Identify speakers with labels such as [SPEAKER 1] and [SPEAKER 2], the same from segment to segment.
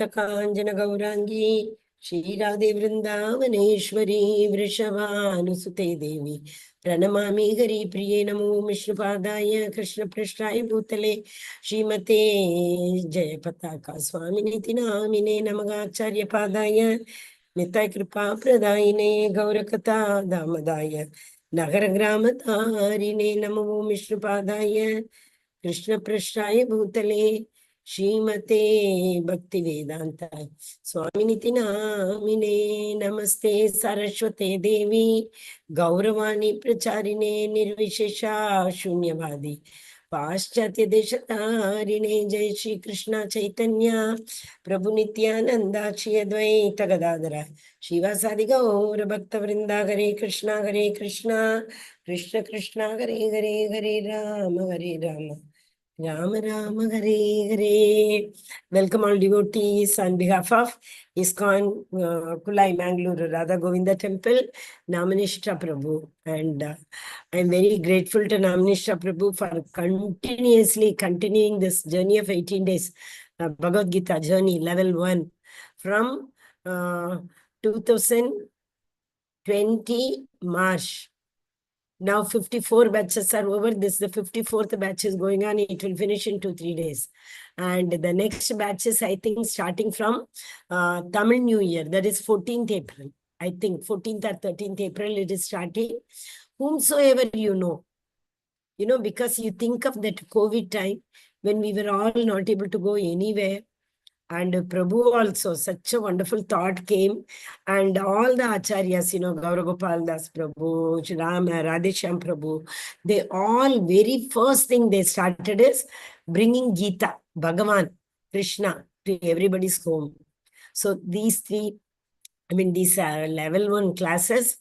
[SPEAKER 1] Kanjana Gaurangi, Shri Radhe Vrindavaneshwari, Vrishabhanusute Devi, Pranamami Hari Priye Namo Mishnapadaya, Krishna Prasthaya Bhutale, Srimate Jayapataka Swaminiti Namine Namagacharya Padaya, Nitai Kripa Pradayine, Gaurakata Damadaya, Nagaragramatharine Namo Mishnapadaya, Krishna Prasthaya Bhutale, Shrimate Bhakti Vedanta Swaminiti Namine Namaste Saraswate Devi Gauravani Pracharine Nirvishesha Shunyavadi Paschatya Deshatarine Jai Shri Krishna Chaitanya Prabhu Nityananda Shri Advaita Gadadara Shivasadi Gaura Bhakta Vrinda Hare Krishna Krishna Krishna Hare Hare Hare Rama Rama Rama Hare Hare. Welcome all devotees on behalf of ISKCON Kulai Mangaluru Radha Govinda Temple, Namanishta Prabhu. And I'm very grateful to Namanishta Prabhu for continuously continuing this journey of 18 days, Bhagavad Gita journey, level 1, from 2020 March. Now 54 batches are over. This is the 54th batch is going on. It will finish in 2-3 days. And the next batch is, I think, starting from Tamil New Year. That is 14th April. I think 14th or 13th April it is starting. Whomsoever you know, because you think of that COVID time when we were all not able to go anywhere. And Prabhu also, such a wonderful thought came. And all the acharyas, Gauragopal Das Prabhu, Rama, Radhesham Prabhu, they all, very first thing they started is bringing Gita, Bhagavan, Krishna to everybody's home. So these three, these level 1 classes,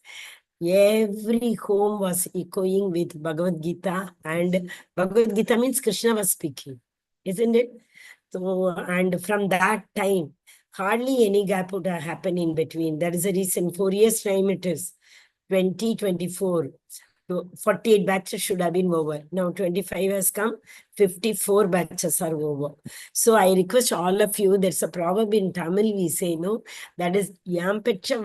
[SPEAKER 1] every home was echoing with Bhagavad Gita. And Bhagavad Gita means Krishna was speaking, isn't it? So, and from that time, hardly any gap would have happened in between. That is the reason 4 years time it is 2024. So 48 batches should have been over. Now 25 has come, 54 batches are over. So I request all of you, there's a proverb in Tamil we say, that is Yam Pecha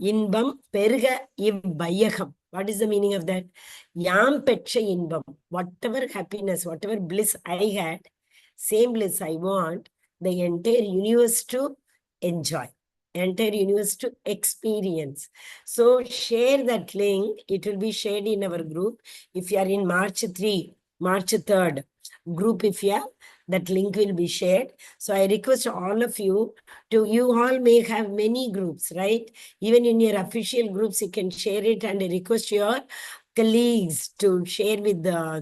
[SPEAKER 1] Inbam Perga Bayakam. What is the meaning of that? Yam Pecha Inbam. Whatever happiness, whatever bliss I had, same bliss I want the entire universe to enjoy, entire universe to experience. So share that link. It will be shared in our group. If you are in March 3rd group, if you are, that link will be shared. So I request all of you you all may have many groups, right? Even in your official groups, you can share it, and I request your colleagues to share with their,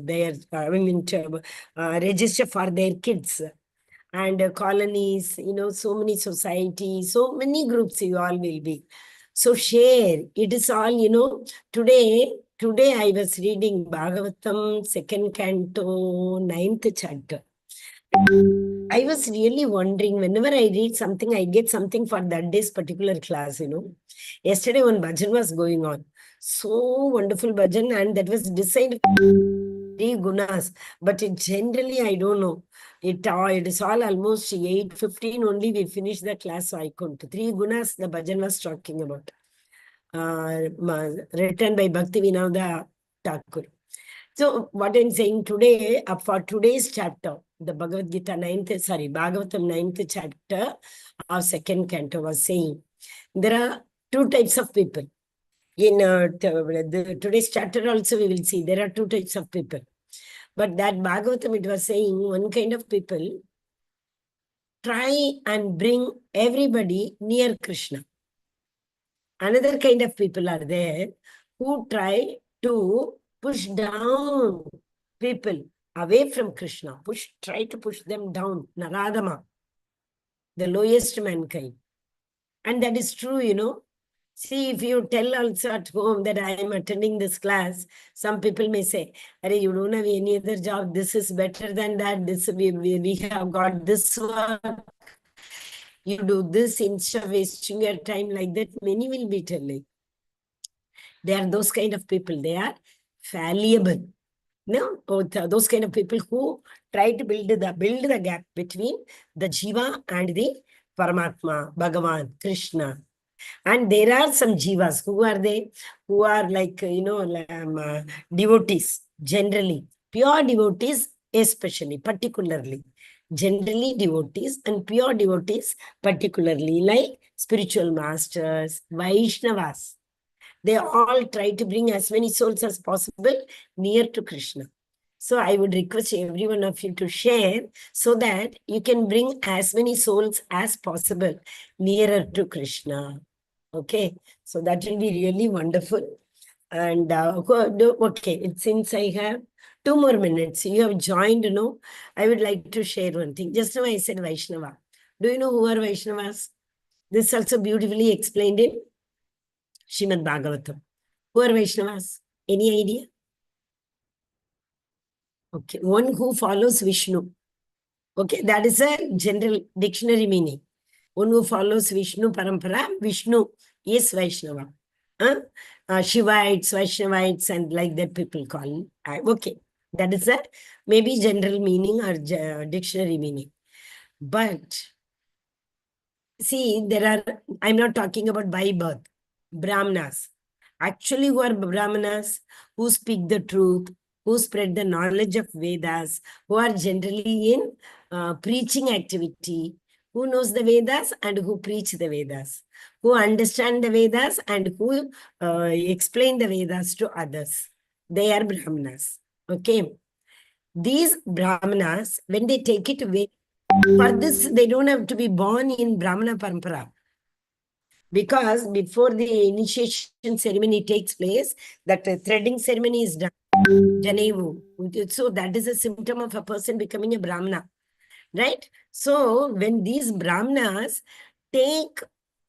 [SPEAKER 1] register for their kids and colonies, so many societies, so many groups you all will be. So share. It is all, today I was reading Bhagavatam, 2nd canto, 9th chapter. I was really wondering, whenever I read something, I get something for that day's particular class, Yesterday, one bhajan was going on. So wonderful bhajan, and that was decided 3 gunas. But generally, I don't know. It is all almost 8:15 only we finished the class, so I couldn't. 3 gunas the bhajan was talking about. Written by Bhakti Vinodha Thakur. So what I'm saying today, for today's chapter, the Bhagavad Gita Bhagavatam 9th chapter of 2nd canto was saying, there are 2 types of people. In today's chapter also we will see, there are 2 types of people. But that Bhagavatam, it was saying, one kind of people try and bring everybody near Krishna. Another kind of people are there who try to push down people away from Krishna, try to push them down, Naradama, the lowest mankind. And that is true, See, if you tell also at home that I am attending this class, some people may say, "Arey, you don't have any other job. This is better than that. This we have got this work. You do this instead of wasting your time like that." Many will be telling. They are those kind of people. They are fallible. No, those kind of people who try to build the gap between the jiva and the Paramatma, Bhagavan, Krishna. And there are some jivas. Who are they? Who are like, devotees, generally. Pure devotees, especially, particularly. Generally devotees and pure devotees, particularly like spiritual masters, Vaishnavas. They all try to bring as many souls as possible near to Krishna. So I would request every one of you to share so that you can bring as many souls as possible nearer to Krishna. Okay, so that will be really wonderful. And okay, since I have 2 more minutes, you have joined, I would like to share one thing. Just now I said Vaishnava. Do you know who are Vaishnavas? This also beautifully explained in Srimad Bhagavatam. Who are Vaishnavas? Any idea? Okay, one who follows Vishnu. Okay, that is a general dictionary meaning. One who follows Vishnu Parampara, Vishnu is Vaishnava. Shivites, Vaishnavites, and like that people call. Okay, that is a maybe general meaning or dictionary meaning. But see, I'm not talking about by birth, Brahmanas. Actually, who are Brahmanas? Who speak the truth, who spread the knowledge of Vedas, who are generally in preaching activity, who knows the Vedas and who preach the Vedas, who understand the Vedas and who explain the Vedas to others. They are Brahmanas. Okay. These Brahmanas, when they take it away, for this, they don't have to be born in Brahmana Parampara. Because before the initiation ceremony takes place, that threading ceremony is done. Janevu. So that is a symptom of a person becoming a Brahmana. Right? So when these Brahmanas take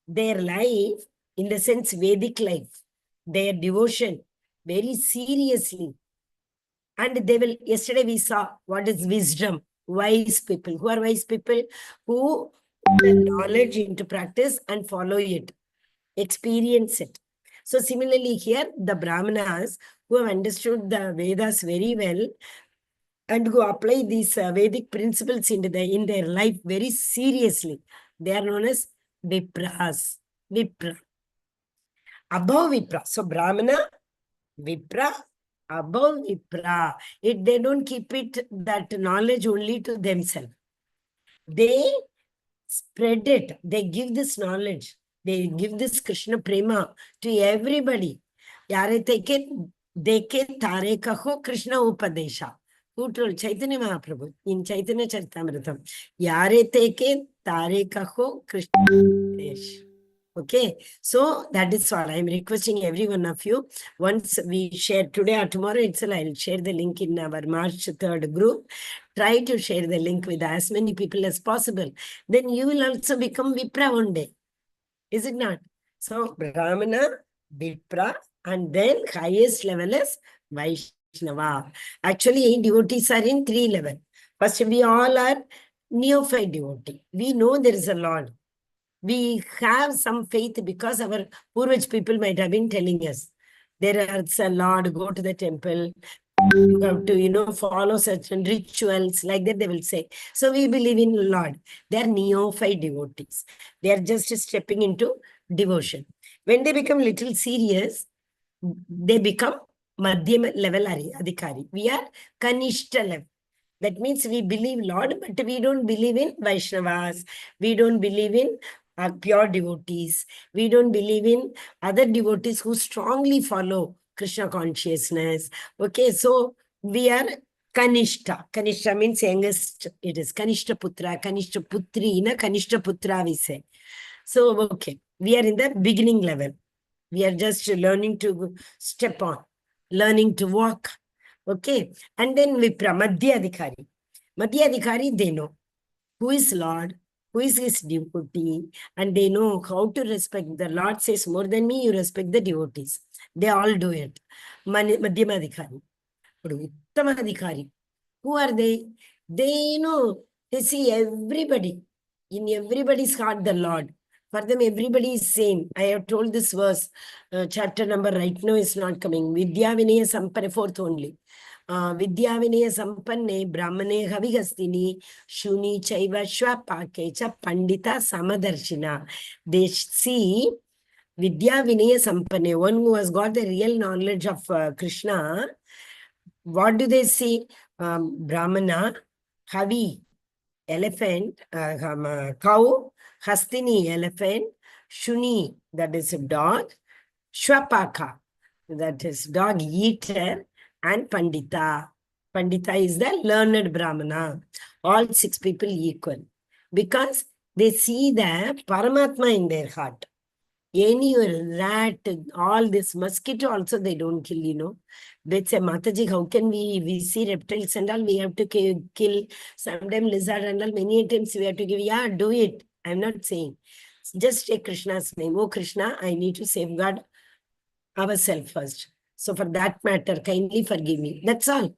[SPEAKER 1] their life, in the sense Vedic life, their devotion, very seriously, and they will, yesterday we saw what is wisdom, wise people. Who are wise people? Who put the knowledge into practice and follow it, experience it. So similarly here, the Brahmanas who have understood the Vedas very well and who apply these Vedic principles in their life very seriously, they are known as Vipras. Vipra. Above Vipra. So Brahmana, Vipra, above Vipra. They don't keep it, that knowledge only to themselves. They spread it. They give this knowledge. They give this Krishna Prema to everybody. Yare deke tare kaho Krishna Upadesha. Who told? Chaitanya Mahaprabhu in Chaitanya Charitamrita. Yare teke tare kaho Krishna Upadesha. Okay, so that is all. I'm requesting every one of you. Once we share today or tomorrow itself, I'll share the link in our March 3rd group. Try to share the link with as many people as possible. Then you will also become Vipra one day. Is it not? So Brahmana, Vipra, and then highest level is Vaishnava. Actually, devotees are in 3 levels. First, we all are neophyte devotee. We know there is a Lord. We have some faith because our Purvaj people might have been telling us, there is a Lord, go to the temple, you have to, follow certain rituals, like that they will say. So we believe in Lord. They are neophyte devotees. They are just stepping into devotion. When they become little serious, they become Madhyama level Adhikari. We are Kanishta level. That means we believe Lord, but we don't believe in Vaishnavas. We don't believe in pure devotees. We don't believe in other devotees who strongly follow Krishna consciousness. Okay, so we are Kanishta. Kanishta means youngest. It is Kanishta Putra, Kanishta Putri, Kanishta Putra we say. So, okay, we are in the beginning level. We are just learning to step on, learning to walk. Okay, and then Vipra, Madhyadhikari. Madhyadhikari, they know who is Lord, who is his devotee, and they know how to respect. The Lord says, more than me, you respect the devotees. They all do it. Madhyamadhikari. Uttamadhikari. Who are they? They know, they see everybody. In everybody's heart, the Lord. For them, everybody is same. I have told this verse, chapter number right now is not coming. Vidya Vinaya Sampare, 4th only. Vidya Vinaya Sampanne Brahmane Havigastini Shuni Chaiva Shwapake Cha Pandita Samadarshina. They see Vidya Vinaya Sampanne, one who has got the real knowledge of Krishna. What do they see? Brahmana, Havi, elephant, cow, Hastini, elephant, Shuni, that is a dog, Shwapaka, that is dog eater, and Pandita. Pandita is the learned Brahmana. All 6 people equal. Because they see the Paramatma in their heart. Any rat, all this mosquito also they don't kill. They say, Mataji, how can we see reptiles and all, we have to kill, sometimes lizard and all, many times we have to give, yeah, do it. I'm not saying. Just take Krishna's name. Oh, Krishna, I need to safeguard ourselves first. So for that matter, kindly forgive me. That's all.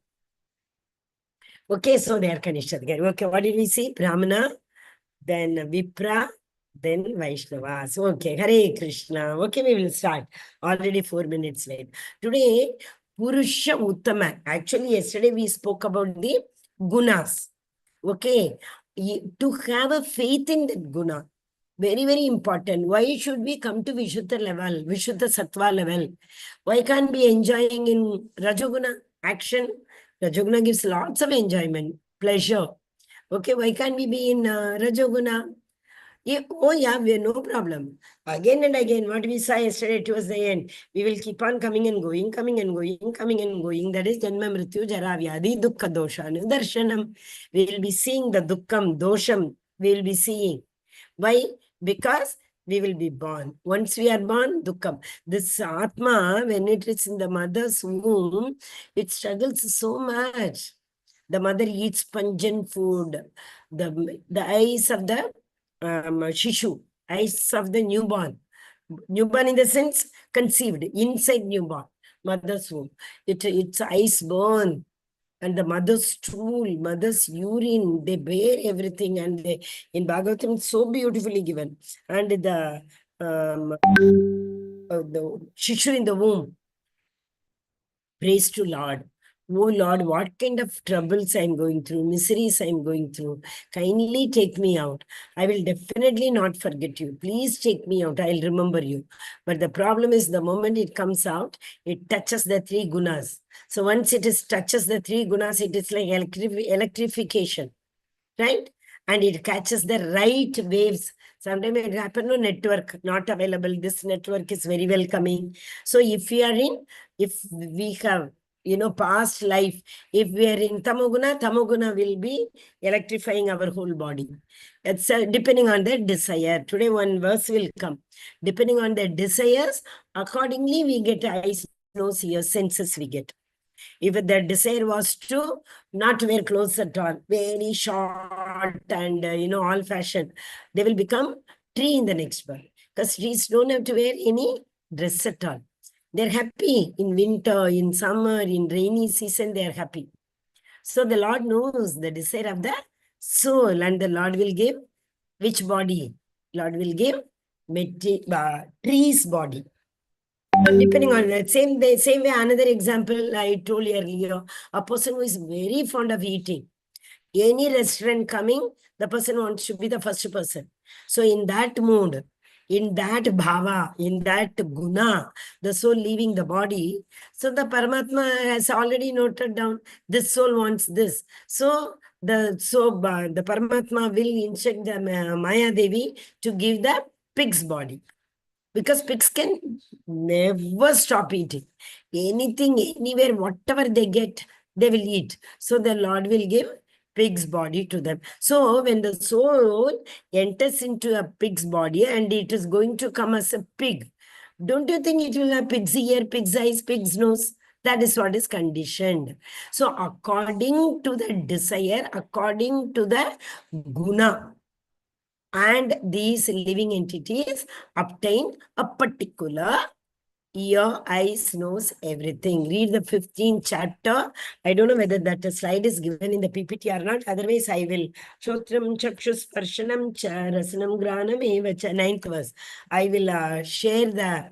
[SPEAKER 1] Okay, so they are Kanishta. Okay, what did we see? Brahmana, then Vipra, then Vaishnavas. Okay, Hare Krishna. Okay, we will start. Already 4 minutes late. Today, Purushottama. Actually, yesterday we spoke about the gunas. Okay, to have a faith in that guna. Very, very important. Why should we come to Vishuddha level, Vishuddha Sattva level? Why can't we enjoying in Rajoguna action? Rajoguna gives lots of enjoyment, pleasure. Okay, why can't we be in Rajoguna? Oh yeah, we have no problem. Again and again, what we saw yesterday towards the end, we will keep on coming and going, coming and going, coming and going. That is Janma Mrityu Jara Vyadhi Dukkha Dosha Nidarshanam. We will be seeing the Dukkam, Dosham, we will be seeing. Why? Because we will be born. Once we are born, Dukkam. This Atma, when it is in the mother's womb, it struggles so much. The mother eats pungent food. The eyes of the Shishu, eyes of the newborn. Newborn in the sense conceived, inside newborn, mother's womb. Its eyes burn. And the mother's stool, mother's urine, they bear everything. And they, in Bhagavatam, it's so beautifully given. And the Shishu in the womb, praise to Lord. Oh Lord, what kind of troubles I'm going through, miseries I'm going through. Kindly take me out. I will definitely not forget you. Please take me out. I'll remember you. But the problem is the moment it comes out, it touches the 3 gunas. So once it touches the 3 gunas, it is like electrification, right? And it catches the right waves. Sometimes it happens, no network, not available. This network is very welcoming. So if we have, past life, if we are in Tamoguna will be electrifying our whole body. It's depending on their desire. Today one verse will come. Depending on their desires, accordingly we get eyes, nose, ears, senses we get. If their desire was to not wear clothes at all, very short and, all fashioned, they will become tree in the next birth. Because trees don't have to wear any dress at all. They're happy in winter, in summer, in rainy season, they're happy. So the Lord knows the desire of the soul, and the Lord will give which body? Lord will give tree's body. Depending on that, same way, another example I told earlier, a person who is very fond of eating. Any restaurant coming, the person wants to be the first person. So in that mood, in that bhava, in that guna, the soul leaving the body, so the Paramatma has already noted down, this soul wants this. So the Paramatma will instruct the Maya Devi to give the pig's body. Because pigs can never stop eating. Anything, anywhere, whatever they get, they will eat. So the Lord will give pig's body to them. So when the soul enters into a pig's body and it is going to come as a pig, don't you think it will have pig's ear, pig's eyes, pig's nose? That is what is conditioned. So according to the desire, according to the guna, and these living entities obtain a particular ear, eyes, nose, everything. Read the 15th chapter. I don't know whether that slide is given in the PPT or not. Otherwise, I will. Shotram chakshus parshanam cha rasanam granam evacha. 9th verse. I will share the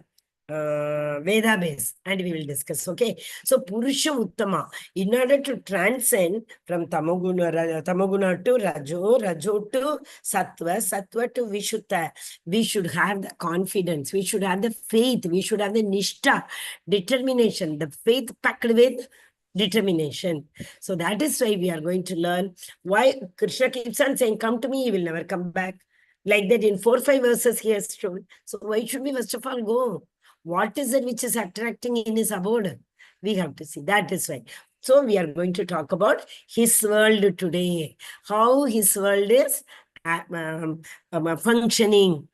[SPEAKER 1] Veda base, and we will discuss. Okay, so Purusha Uttama, in order to transcend from Tamaguna to Rajo to Sattva to Vishuddha, we should have the confidence, we should have the faith, we should have the Nishtha, determination, the faith packed with determination. So that is why we are going to learn why Krishna keeps on saying, come to me, he will never come back. Like that in 4 or 5 verses he has shown. So why should we first of all go? What is it which is attracting in his abode? We have to see. That is why. So we are going to talk about his world today. How his world is functioning.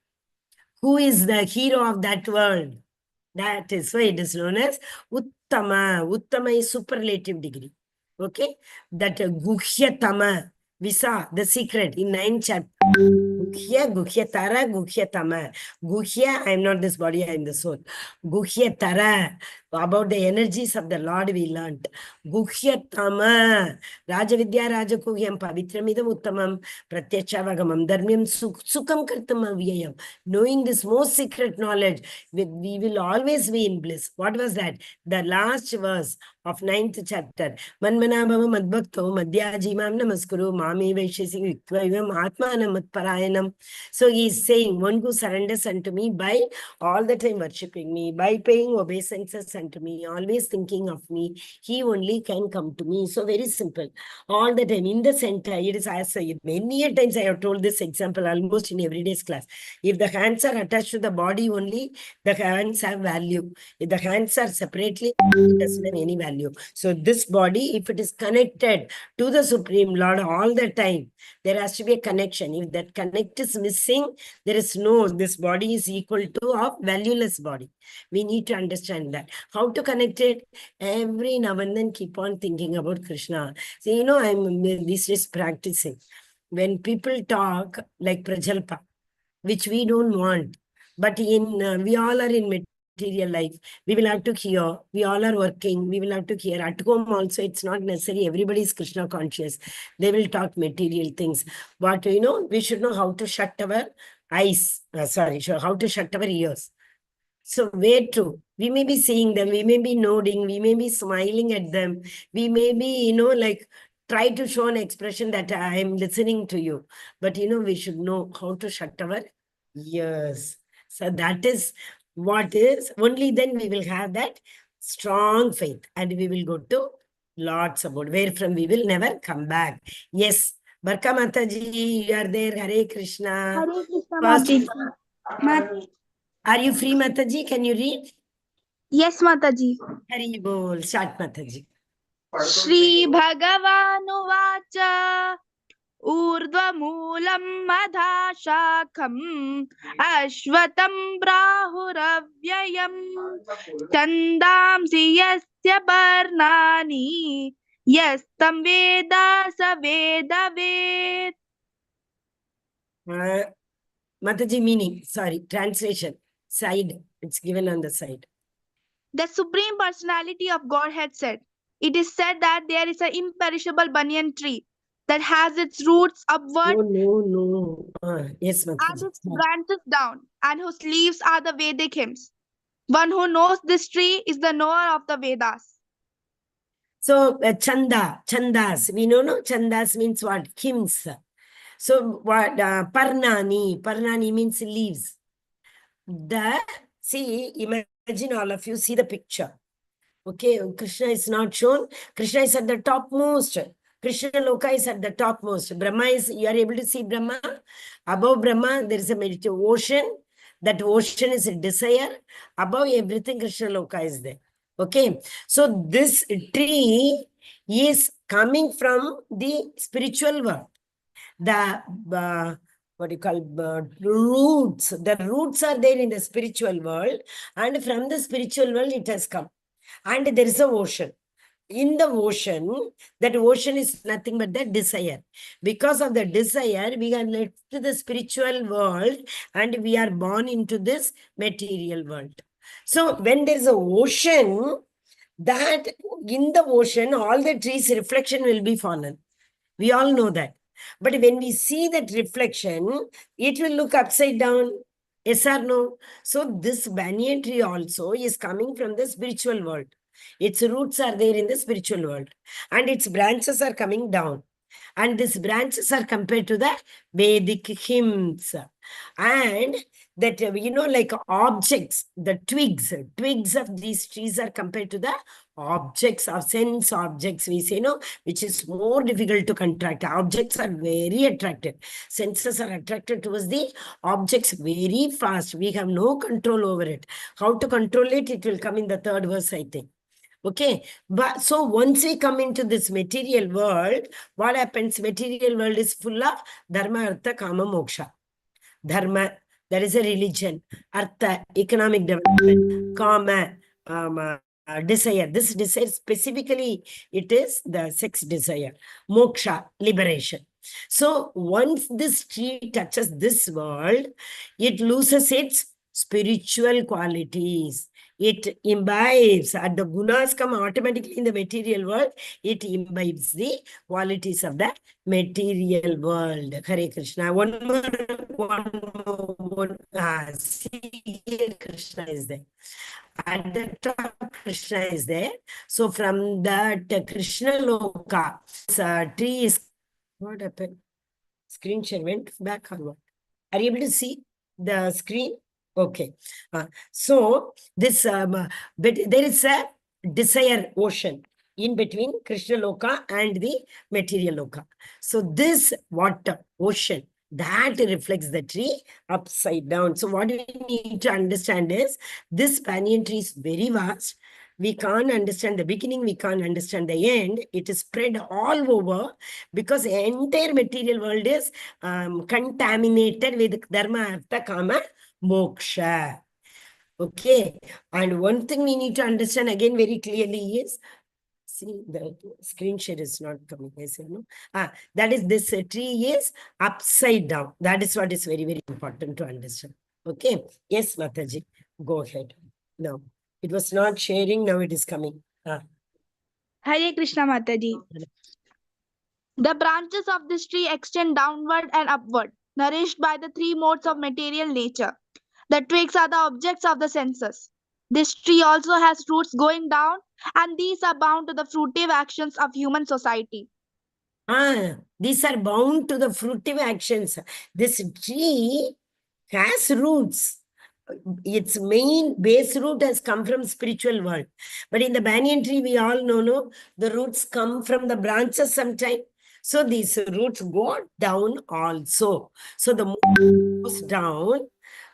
[SPEAKER 1] Who is the hero of that world? That is why it is known as Uttama. Uttama is superlative degree. Okay? That Guhyatama. We saw the secret in 9th chapter. Guhya Tara, Guhya Tama. Guhya, I am not this body, I am the soul. Guhya Tara, about the energies of the Lord we learnt. Guhya Tama, Rajavidya Rajakuhyam, Pavitramidam Uttamam, Pratyachavagamam, Dharmyam Sukham Kartam Avyayam. Knowing this most secret knowledge, we will always be in bliss. What was that? The last verse of 9th chapter. Manmanabhava madbhakto madhyajimam namaskuru mami vaishesi vikvavam atmanam matparayanam. So he is saying, one who surrenders unto me by all the time worshipping me, by paying obeisances unto me, always thinking of me, he only can come to me. So very simple. All the time in the center, it is as many times I have told this example almost in everyday's class. If the hands are attached to the body only, the hands have value. If the hands are separately, it doesn't have any value. So this body, if it is connected to the Supreme Lord all the time, there has to be a connection. If that connect is missing, there is no, this body is equal to a valueless body. We need to understand that. How to connect it? Every now and then keep on thinking about Krishna. So, you know, I'm these days practicing. When people talk like Prajalpa, which we don't want, but in we all are in material life, we will have to hear, we all are working, we will have to hear. At home also, it's not necessary, everybody is Krishna conscious. They will talk material things. But, you know, we should know how to shut our eyes, how to shut our ears. So where to? We may be seeing them, we may be nodding, we may be smiling at them, we may be, you know, like, try to show an expression that I am listening to you. But, you know, we should know how to shut our ears. So that is what is, only then we will have that strong faith and we will go to Lord's abode, where from we will never come back. Yes, Barka Mataji, you are there. Hare Krishna.
[SPEAKER 2] Hare Krishna,
[SPEAKER 1] First,
[SPEAKER 2] Mataji.
[SPEAKER 1] Are you free, Mataji? Can you read?
[SPEAKER 2] Yes, Mataji.
[SPEAKER 1] Hari bol, start, Mataji.
[SPEAKER 2] Shri Bhagavanuvacha Urdhvamulam Madha Shakham Ashvatam Brahuravyayam Chandamsi Yasya Barnani Yastam Veda Saveda Ved.
[SPEAKER 1] Mataji meaning, sorry, translation, side, it's given on the side.
[SPEAKER 2] The Supreme Personality of Godhead said, it is said that there is an imperishable banyan tree that has its roots upward
[SPEAKER 1] No. Yes, Mataji.
[SPEAKER 2] and its branches down, and whose leaves are the Vedic hymns. One who knows this tree is the knower of the Vedas.
[SPEAKER 1] So, chandas, we know, no? Chandas means what? Hymns. So, what? Parnani means leaves. See, imagine all of you, see the picture. Okay, Krishna is not shown. Krishna is at the topmost. Krishna Loka is at the topmost. Brahma is, you are able to see Brahma. Above Brahma, there is a meditative ocean. That ocean is a desire. Above everything, Krishna Loka is there. Okay, so this tree is coming from the spiritual world. The what you call roots. The roots are there in the spiritual world, and from the spiritual world it has come. And there is an ocean. In the ocean, that ocean is nothing but the desire. Because of the desire, we are left to the spiritual world and we are born into this material world. So when there is an ocean, that in the ocean, all the trees' reflection will be fallen. We all know that. But when we see that reflection, it will look upside down. Yes or no? So this banyan tree also is coming from the spiritual world. Its roots are there in the spiritual world, and its branches are coming down. And these branches are compared to the Vedic hymns. And that, like objects, the twigs of these trees are compared to the objects of sense objects, we say, no, which is more difficult to contract. Objects are very attracted. Senses are attracted towards the objects very fast. We have no control over it. How to control it? It will come in the third verse, I think. Okay, but so once we come into this material world, what happens? Material world is full of dharma, artha, kama, moksha. Dharma, that is a religion. Artha, economic development. Kama, desire. This desire specifically, it is the sex desire. Moksha, liberation. So once this tree touches this world, it loses its spiritual qualities. It imbibes, and the gunas come automatically in the material world, it imbibes the qualities of the material world. Hare Krishna. One more. See, here Krishna is there. At the top, Krishna is there. So from that Krishna Loka, tree is, what happened? Screen share went back or what? Are you able to see the screen? Okay. So this, but there is a desire ocean in between Krishna Loka and the material Loka. So this water ocean, that reflects the tree upside down. So what we need to understand is this banyan tree is very vast. We can't understand the beginning, we can't understand the end. It is spread all over because the entire material world is contaminated with dharma, artha, kama, moksha. Okay. And one thing we need to understand again very clearly is, see, the screen share is not coming. I said, no. That is, this tree is upside down. That is what is very, very important to understand. Okay. Yes, Mataji, go ahead. Now, it was not sharing. Now it is coming.
[SPEAKER 2] Hare Krishna Mataji. The branches of this tree extend downward and upward, nourished by the three modes of material nature. The twigs are the objects of the senses. This tree also has roots going down, and these are bound to the fruitive actions of human society.
[SPEAKER 1] These are bound to the fruitive actions. This tree has roots. Its main base root has come from spiritual world. But in the banyan tree, we all know, no, the roots come from the branches sometime. So these roots go down also. So the more goes down,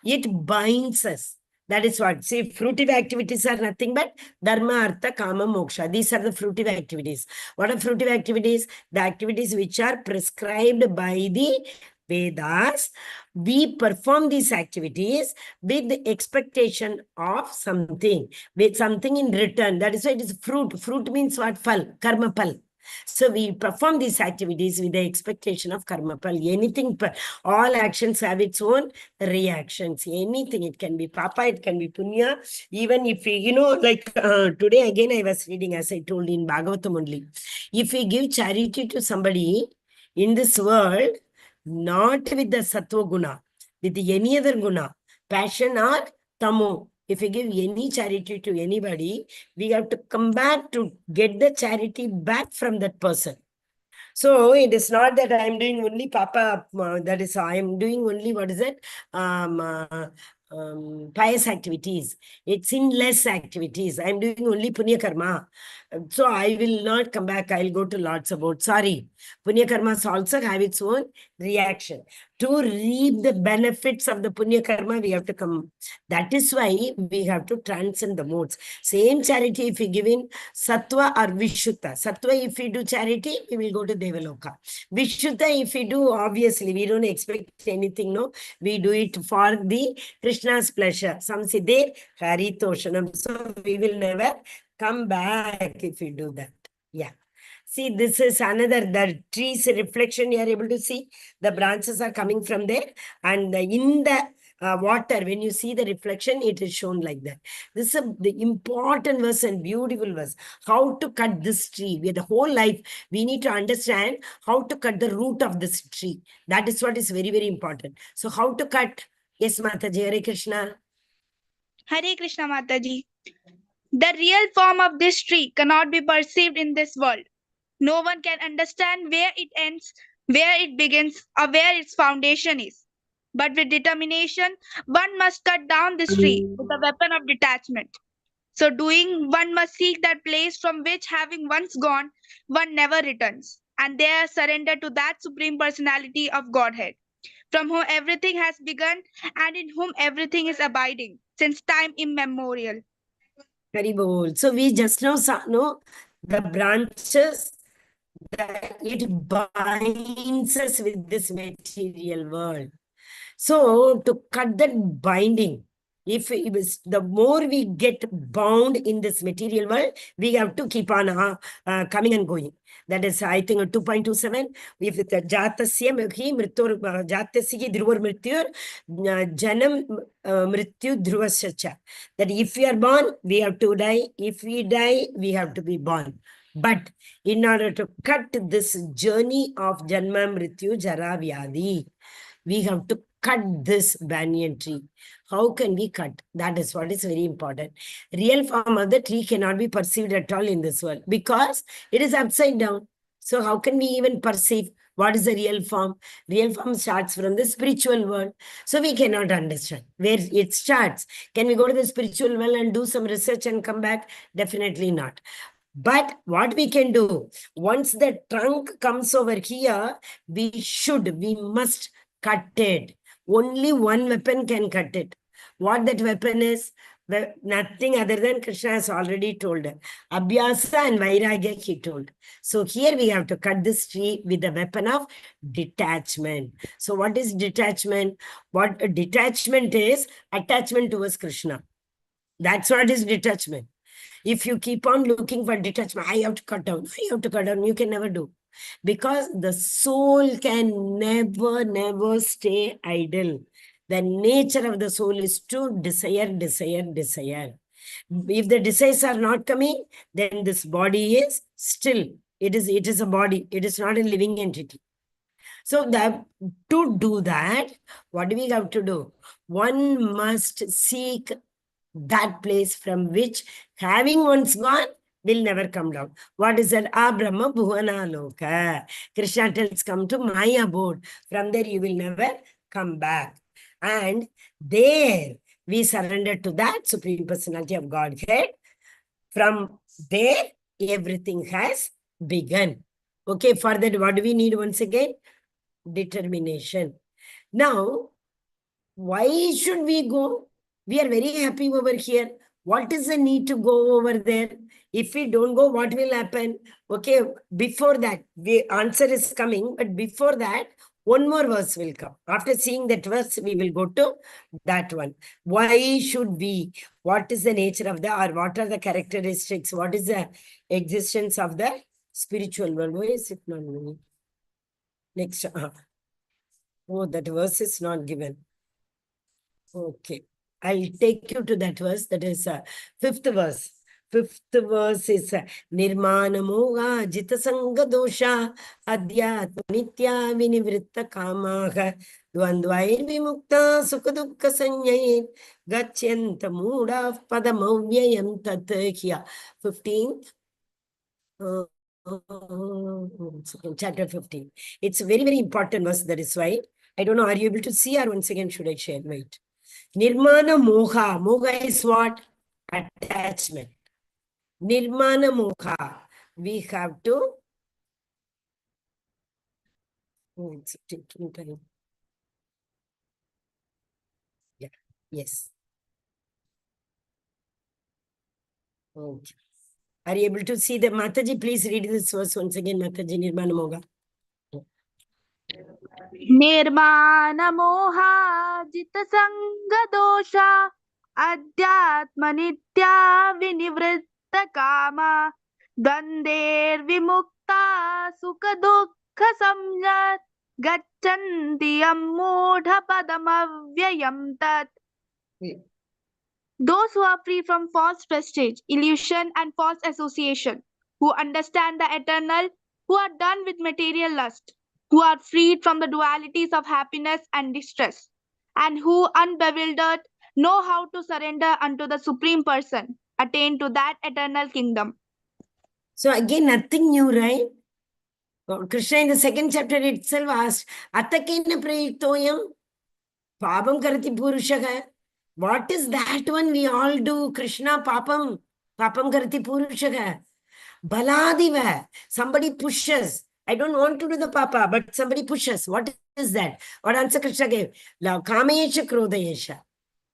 [SPEAKER 1] it binds us. That is what. See, fruitive activities are nothing but dharma, artha, kama, moksha. These are the fruitive activities. What are fruitive activities? The activities which are prescribed by the Vedas. We perform these activities with the expectation of something, with something in return. That is why it is fruit. Fruit means what? Phal, karma phal. So we perform these activities with the expectation of karma phal. Anything, all actions have its own reactions. Anything, it can be papa, it can be punya. Even if we, like today again I was reading, as I told in Bhagavatam only. If we give charity to somebody in this world, not with the sattva guna, with any other guna, passion or tamo. If we give any charity to anybody, we have to come back to get the charity back from that person. So it is not that I am doing only papa, that is, I am doing only, what is it? Pious activities. It's in less activities. I am doing only punya karma. So I will not come back. I'll go to Lord's abode. Sorry. Punya karmas also have its own reaction. To reap the benefits of the punya karma, we have to come. That is why we have to transcend the modes. Same charity if we give in sattva or vishuddha. Sattva, if we do charity, we will go to Devaloka. Vishuddha, if we do, obviously, we don't expect anything, no. We do it for the Krishna's pleasure. Some say there, Haritoshanam. So we will never come back if we do that. Yeah. See, this is another, the tree's reflection. You are able to see the branches are coming from there. And in the water, when you see the reflection, it is shown like that. This is the important verse and beautiful verse. How to cut this tree. With the whole life, we need to understand how to cut the root of this tree. That is what is very, very important. So how to cut? Yes, Mataji, Hare Krishna.
[SPEAKER 2] Hare Krishna Mataji. The real form of this tree cannot be perceived in this world. No one can understand where it ends, where it begins, or where its foundation is. But with determination, one must cut down this tree with the weapon of detachment. So, doing, one must seek that place from which, having once gone, one never returns, and there surrender to that Supreme Personality of Godhead, from whom everything has begun and in whom everything is abiding since time immemorial.
[SPEAKER 1] Very bold. So we just now saw, no, the branches that it binds us with this material world. So to cut that binding, if it is, the more we get bound in this material world, we have to keep on coming and going. That is, I think, 2.27. If the jatasya hi mritur jatasya dhruvar mrityur janam mrityu dhruvasya. That if we are born, we have to die. If we die, we have to be born. But in order to cut this journey of janma mrityu jara vyadi, we have to cut this banyan tree. How can we cut? That is what is very important. Real form of the tree cannot be perceived at all in this world because it is upside down. So how can we even perceive what is the real form? Real form starts from the spiritual world. So we cannot understand where it starts. Can we go to the spiritual world and do some research and come back? Definitely not. But what we can do, once the trunk comes over here, we must cut it. Only one weapon can cut it. What that weapon is? Nothing other than Krishna has already told. Abhyasa and Vairagya he told. So here we have to cut this tree with the weapon of detachment. So what is detachment? What a detachment is? Attachment towards Krishna. That's what is detachment. If you keep on looking for detachment, I have to cut down, I have to cut down, you can never do. Because the soul can never stay idle. The nature of the soul is to desire, desire, desire. If the desires are not coming, then this body is still. It is a body. It is not a living entity. So that to do that, what do we have to do? One must seek that place from which, having once gone, will never come down. What is that? Brahma Bhuvana Loka. Krishna tells, come to my abode. From there, you will never come back. And there, we surrender to that Supreme Personality of Godhead. From there, everything has begun. Okay, for that, what do we need once again? Determination. Now, why should we go? We are very happy over here. What is the need to go over there? If we don't go, what will happen? Okay, before that, the answer is coming, but before that, one more verse will come. After seeing that verse, we will go to that one. Why should we? What is the nature of the, or what are the characteristics? What is the existence of the spiritual world? Why is it not moving? Next. Oh, that verse is not given. Okay. I'll take you to that verse. That is fifth verse. Fifth verse is Nirmana Moga Jita Sangha Dosha Adhyatma Nitya Vinivritta Kamaha Dvandvair Vimukta Sukadukka Sanyayin Gachyanta Muda Padamavyayam Tathya. 15th. Chapter 15. It's a very, very important verse. That is why. I don't know. Are you able to see, or once again should I share? Wait. Nirmana Moha. Moha is what? Attachment. Nirmana Moha. We have to. Oh, it's taking time. Yeah. Yes. Okay. Are you able to see the Mataji? Please read this verse once again, Mataji. Nirmana Moha.
[SPEAKER 2] निर्मानमोहाजित संगदोषा अध्यात्मनित्या विनिवृत्त कामा द्वन्द्वैर्विमुक्ता सुख दुःख संज्ञात् गच्छन्ति यम्मूढपदमव्ययम् तत्. Those who are free from false prestige, illusion, and false association, who understand the eternal, who are done with material lust, who are freed from the dualities of happiness and distress, and who, unbewildered, know how to surrender unto the Supreme Person, attain to that eternal kingdom.
[SPEAKER 1] So again, nothing new, right? Krishna in the second chapter itself asked, Atakena prayitoyam papam karati purushaka. What is that one we all do? Krishna papam karati purushaka. Baladiva. Somebody pushes. I don't want to do the papa, but somebody pushes. What is that? What answer Krishna gave? Kamesha krodayesha.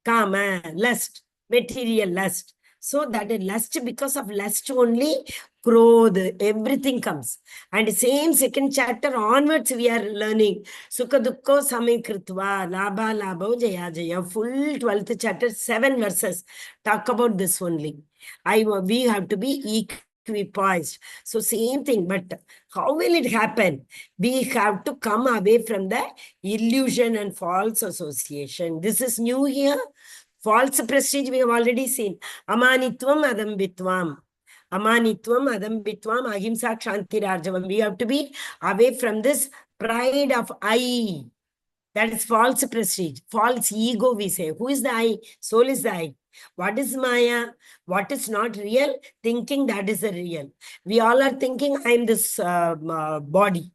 [SPEAKER 1] Kama, lust, material lust. So that is lust, because of lust only, krodh, everything comes. And same second chapter onwards we are learning. Sukha dukkho samay kritva, labha labho jaya jaya. Full 12th chapter, 7 verses talk about this only. We have to be equipoised. So same thing, but how will it happen? We have to come away from the illusion and false association. This is new here. False prestige we have already seen. Amanitvam adambitvam. Amanitvam adambitvam ahimsa kshantirarjavam. We have to be away from this pride of I. That is false prestige, false ego we say. Who is the I? Soul is the I. What is Maya? What is not real? Thinking that is the real. We all are thinking I am this body.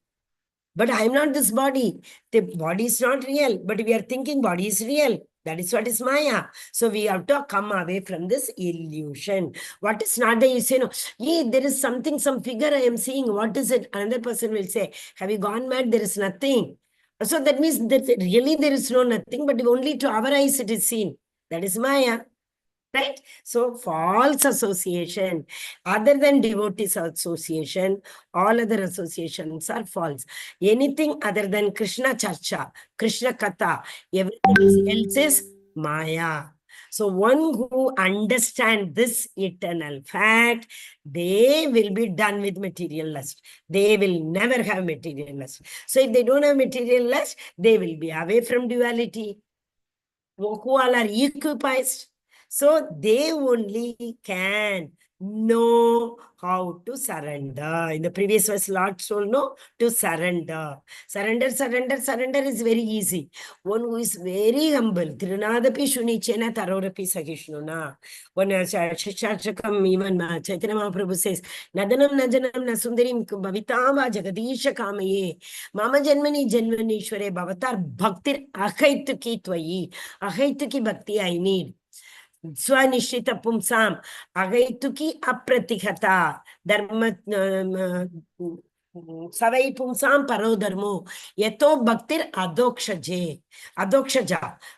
[SPEAKER 1] But I am not this body. The body is not real, but we are thinking body is real. That is what is Maya. So we have to come away from this illusion. What is not there? You say, no, yeah, there is something, some figure I am seeing. What is it? Another person will say, have you gone mad? There is nothing. So that means that really there is no nothing, but only to our eyes it is seen. That is Maya. Right? So false association, other than devotees association, all other associations are false. Anything other than Krishna Charcha, Krishna Katha, everything else is Maya. So one who understands this eternal fact, they will be done with material lust. They will never have material lust. So if they don't have material lust, they will be away from duality. Who all are equipoised. So they only can know how to surrender. In the previous verse, Lord told no to surrender. Surrender is very easy. One who is very humble. Tirunadapi shunichena tarorapi sahishnuna. One Shashakam, even Chaitanya Mahaprabhu says, Nadanam Najanam Nasundarim Bhavitama Jagadisha Kamaye. Mama Janmani Janmanishware Bhavatar Bhaktir Akhaituki Twayi. Akhaituki Bhakti I need. Swanishita Pumsam Agaituki Apratihata Dharma Savai Pumsam Parodharmo Yato Bhaktir Adokshaja.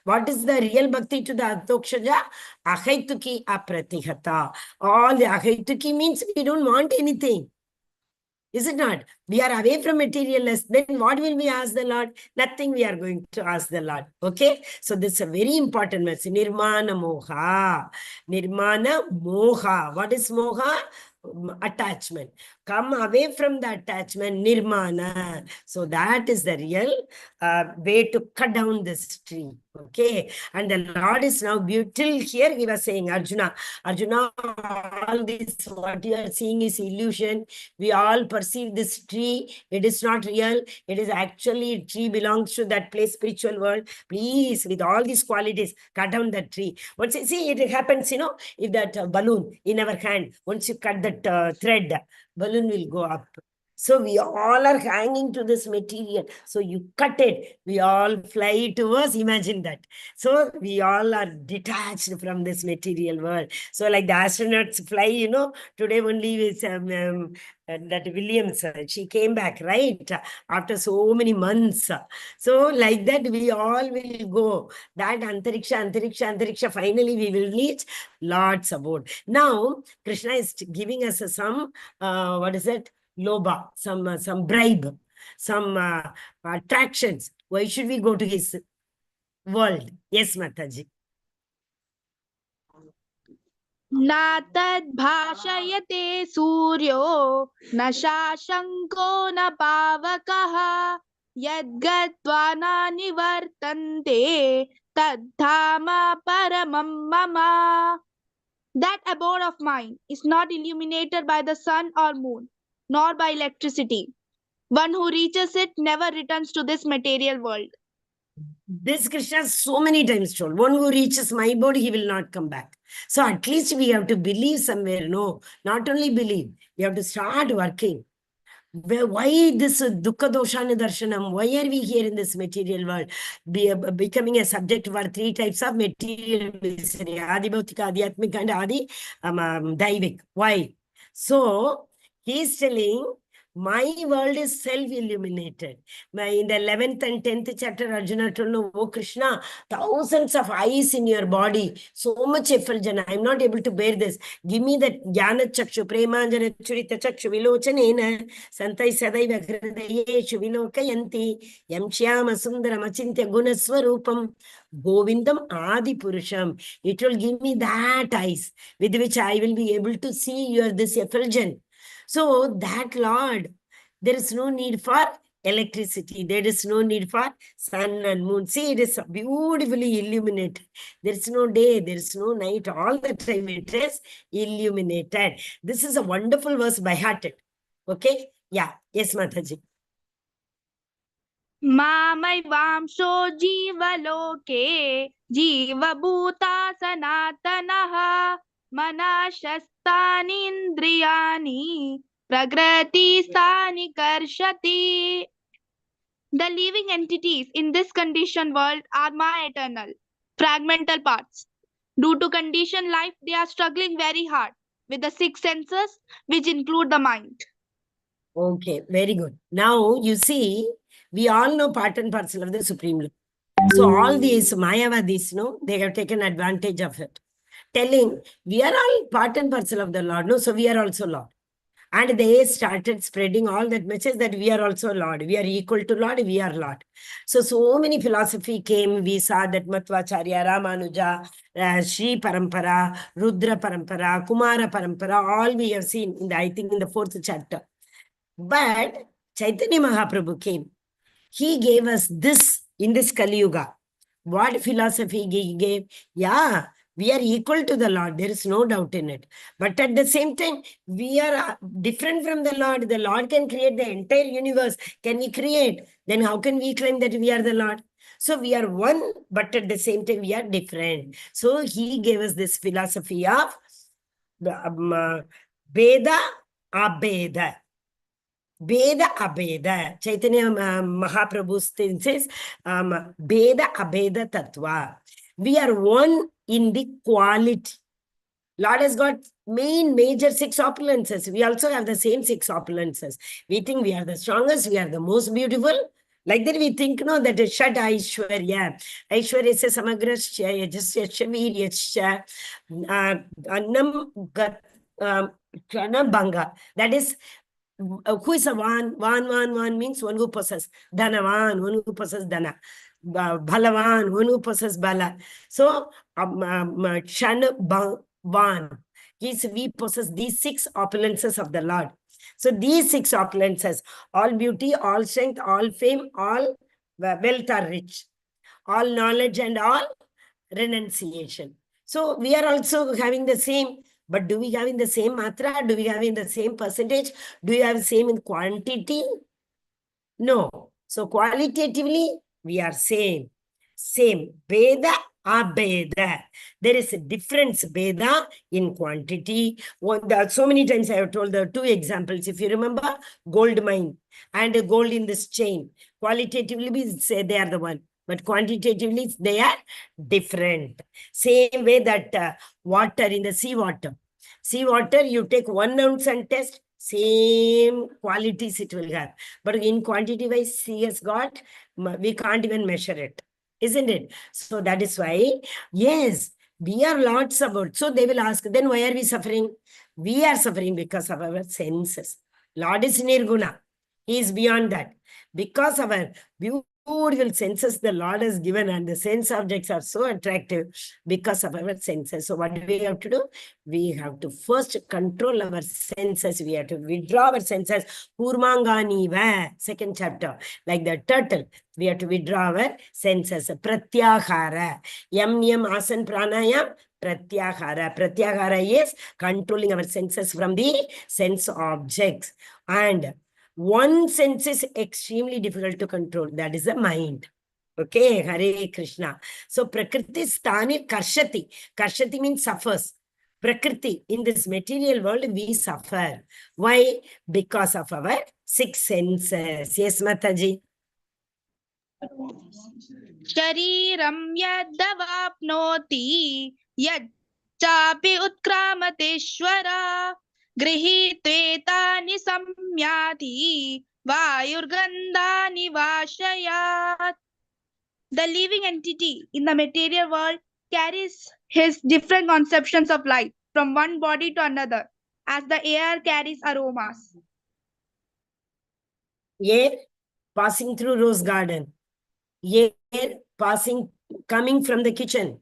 [SPEAKER 1] What is the real bhakti to the Adokshaja? Ahaituki Apratihata. All the Ahaituki means we don't want anything. Is it not? We are away from materialness. Then what will we ask the Lord? Nothing we are going to ask the Lord. Okay? So this is a very important message. Nirmana moha. Nirmana moha. What is moha? Attachment. Come away from the attachment. Nirmana. So that is the real way to cut down this tree. Okay? And the Lord is now beautiful. Here he was saying, Arjuna, all this, what you are seeing is illusion. We all perceive this tree. It is not real. It is actually, tree belongs to that place, spiritual world. Please, with all these qualities, cut down that tree. Once you see, it happens, if that balloon in our hand, once you cut that thread, balloon will go up. So we all are hanging to this material. So you cut it, we all fly towards, imagine that. So we all are detached from this material world. So like the astronauts fly, today only with that Williams, she came back, right? After so many months. So like that, we all will go. That antariksha, finally we will reach Lord's abode. Now, Krishna is giving us some, what is it? Loba, some bribe, some attractions. Why should we go to his world? Yes, Mataji.
[SPEAKER 2] Na tad bhashayate suryo na shashanko na pavakaha yadgatva na nivartante tadhama paramam mama. That abode of mine is not illuminated by the sun or moon, nor by electricity. One who reaches it never returns to this material world.
[SPEAKER 1] This Krishna so many times told, one who reaches my body, he will not come back. So at least we have to believe somewhere. No, not only believe, we have to start working. Why this dukkha doshana darshanam? Why are we here in this material world? Becoming a subject for three types of material misery: Adi Bhautika, Adhyatmika, and Adi Daivik. Why? So he's telling, my world is self-illuminated. In the 11th and 10th chapter, Arjuna told, no, oh Krishna, thousands of eyes in your body, so much effulgence. I'm not able to bear this. Give me that jnana chakshu, premanjana churita chakshu, vilochanena, santai sadaiva hridayeshu vilokayanti, yam shyama sundaram achintya gunaswarupam, Govindam Adi Purusham. It will give me that eyes with which I will be able to see your this effulgence. So that Lord, there is no need for electricity. There is no need for sun and moon. See, it is beautifully illuminated. There is no day, there is no night. All the time it is illuminated. This is a wonderful verse by hearted. Okay? Yeah. Yes, Mataji.
[SPEAKER 2] मामैवांशो जीवलोके जीवभूता सनातनः मनशस्तानीन्द्रियाणि प्रकृतिस्थानि कर्षति. The living entities in this conditioned world are my eternal, fragmental parts. Due to conditioned life, they are struggling very hard with the six senses, which include the mind.
[SPEAKER 1] Okay, very good. Now, you see, we all know part and parcel of the Supreme Lord. So all these Mayavadis, no, they have taken advantage of it, telling we are all part and parcel of the Lord, no, so we are also Lord. And they started spreading all that message that we are also Lord, we are equal to Lord, we are Lord. So many philosophy came. We saw that Mattvacharya, Ramanuja, Sri Parampara, Rudra Parampara, Kumara Parampara, all we have seen in the, I think in the 4th chapter. But Chaitanya Mahaprabhu came. He gave us this in this Kali Yuga. What philosophy he gave? Yeah, we are equal to the Lord. There is no doubt in it. But at the same time, we are different from the Lord. The Lord can create the entire universe. Can he create? Then how can we claim that we are the Lord? So we are one, but at the same time, we are different. So he gave us this philosophy of Veda Abeda. Veda Abeda. Chaitanya Mahaprabhu says, Veda Abeda Tattva. We are one in the quality. Lord has got major 6 opulences. We also have the same 6 opulences. We think we are the strongest, we are the most beautiful. Like that we think, no, that is Shad Aishwarya. Aishwarya Samagrasya, Yajasya Viryasya, Annam Banga. That is, who is a one means one who possesses. Dhanavan, one who possesses Dhana. Balavan, one who possesses Bala. So, Shanavan. We possess these 6 opulences of the Lord. So these 6 opulences, all beauty, all strength, all fame, all wealth are rich. All knowledge and all renunciation. So we are also having the same. But do we have in the same matra? Do we have in the same percentage? Do we have the same in quantity? No. So qualitatively, we are same. Same. Veda, Abeda. There is a difference, Veda, in quantity. So many times I have told the 2 examples. If you remember, gold mine and gold in this chain. Qualitatively, we say they are the one. But quantitatively, they are different. Same way that water in the seawater. Seawater, you take 1 ounce and test, same qualities it will have. But in quantity wise, sea has got, we can't even measure it. Isn't it? So that is why, yes, we are lots about. So they will ask, then why are we suffering? We are suffering because of our senses. Lord is nirguna. He is beyond that. Because of our beautiful senses the Lord has given, and the sense objects are so attractive because of our senses. So what do we have to do? We have to first control our senses. We have to withdraw our senses. Kurmangani va, 2nd chapter. Like the turtle, we have to withdraw our senses. Pratyahara. Yam yam asan pranayam. Pratyahara. Pratyahara is controlling our senses from the sense objects. And one sense is extremely difficult to control. That is the mind. Okay, Hare Krishna. So Prakriti Sthani Karshati. Karshati means suffers. Prakriti, in this material world, we suffer. Why? Because of our six senses. Yes, Mataji.
[SPEAKER 2] शरीरं यद्दवाप्नोति यच्चापि उत्क्रामतेश्वर गृहीत्वेतानि संयाति वायुर्गन्धानि वाशयात्. The living entity in the material world carries his different conceptions of life from one body to another, as the air carries aromas.
[SPEAKER 1] Air passing through rose garden. Air passing, coming from the kitchen.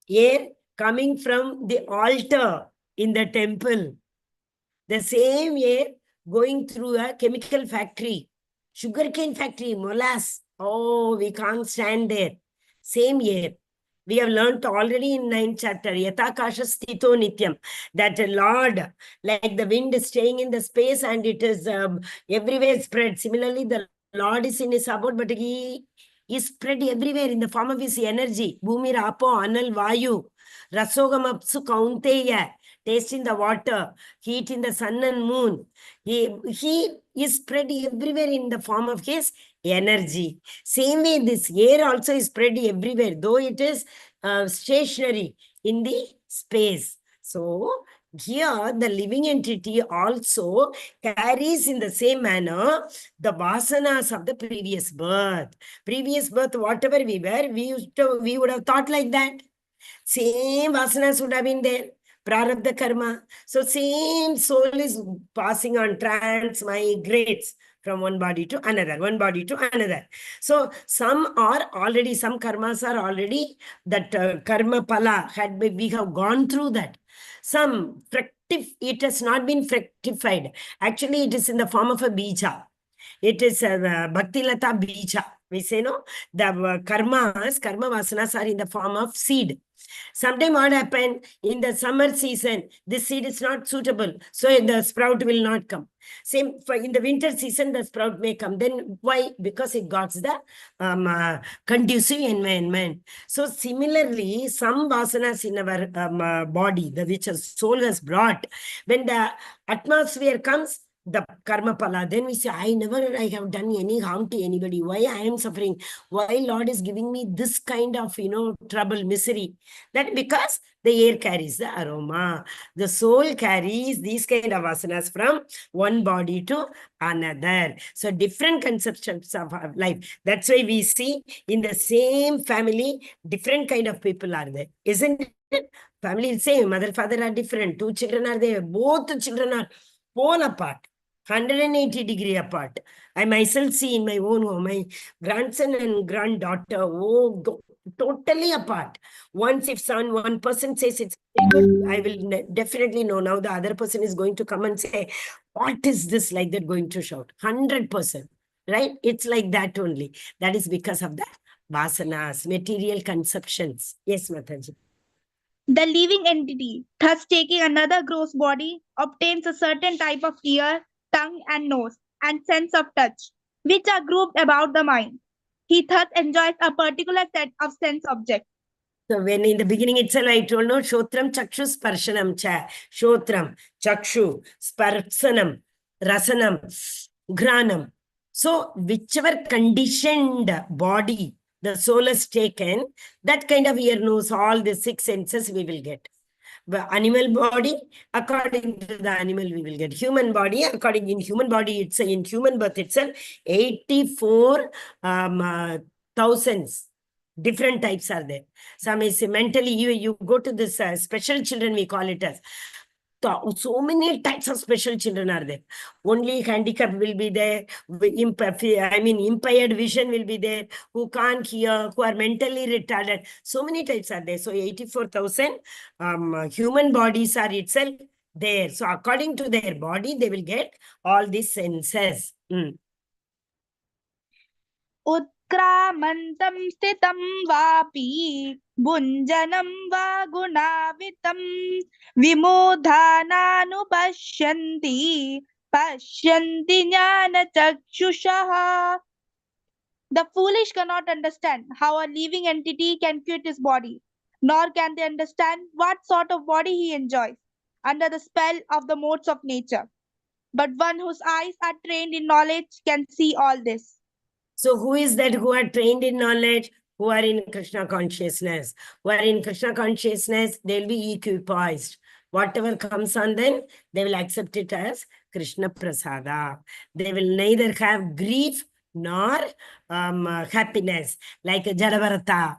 [SPEAKER 1] Air coming from the altar in the temple. The same air going through a chemical factory, sugarcane factory, molasses. Oh, we can't stand there. Same air. We have learnt already in 9th chapter, Yathakasha Sthito Nityam, that a Lord, like the wind is staying in the space and it is everywhere spread. Similarly, the Lord is in his abode, but he is spread everywhere in the form of his energy. Bhumi Rapo Anal Vayu, Rasogamapsu Kaunteya, taste in the water, heat in the sun and moon. He is spread everywhere in the form of his energy. Same way, this air also is spread everywhere, though it is stationary in the space. So, here the living entity also carries in the same manner the vasanas of the previous birth. Previous birth, whatever we were, we would have thought like that. Same vasanas would have been there. Prarabdha karma. So same soul is passing on, transmigrates from one body to another, one body to another. So some karmas are already, that karma pala we have gone through that. Some it has not been fructified. Actually, it is in the form of a bija. It is a Bhakti Lata bija. We say, no, the karma vasanas are in the form of seed. Sometime what happened in the summer season, this seed is not suitable, so the sprout will not come. Same for in the winter season, the sprout may come. Then why? Because it got the conducive environment. So similarly, some vasanas in our body, the which a soul has brought, when the atmosphere comes, the karma pala, then we say, I have done any harm to anybody. Why I am suffering? Why Lord is giving me this kind of, trouble, misery? That because the air carries the aroma. The soul carries these kind of vasanas from one body to another. So different conceptions of life. That's why we see in the same family, different kind of people are there. Isn't it? Family is same. Mother, father are different. Two children are there. Both children are pole apart. 180-degree apart. I myself see in my own home, my grandson and granddaughter, totally apart. Once if one person says it's very good, I will definitely know. Now the other person is going to come and say, what is this, like that, going to shout? 100%. Right? It's like that only. That is because of the vasanas, material conceptions. Yes, Mataji.
[SPEAKER 2] The living entity, thus taking another gross body, obtains a certain type of ear, tongue, and nose, and sense of touch, which are grouped about the mind. He thus enjoys a particular set of sense objects.
[SPEAKER 1] So when in the beginning itself I told, no, Shotram Chakshu Sparshanam cha. Shotram, Chakshu, Sparsanam, Rasanam, Granam. So whichever conditioned body the soul has taken, that kind of ear, nose, all the six senses we will get. The animal body, according to the animal, we will get. Human body, according in human body, it's in human birth itself, 84 thousands. Different types are there. Some is mentally, you go to this special children, we call it as. So many types of special children are there. Only handicap will be there. Impaired vision will be there. Who can't hear, who are mentally retarded. So many types are there. So 84,000 human bodies are itself there. So according to their body, they will get all these senses.
[SPEAKER 2] उत्क्रामन्तं स्थितं वापि भुञ्जनं वा गुणावितं विमोधानानुपश्यन्ति पश्यन्ति ज्ञानचक्षुषः. The foolish cannot understand how a living entity can quit his body, nor can they understand what sort of body he enjoys under the spell of the modes of nature. But one whose eyes are trained in knowledge can see all this.
[SPEAKER 1] So who is that who are trained in knowledge? Who are in Krishna consciousness? Who are in Krishna consciousness, they'll be equipoised. Whatever comes on them, they will accept it as Krishna Prasada. They will neither have grief nor happiness, like Jadavarata.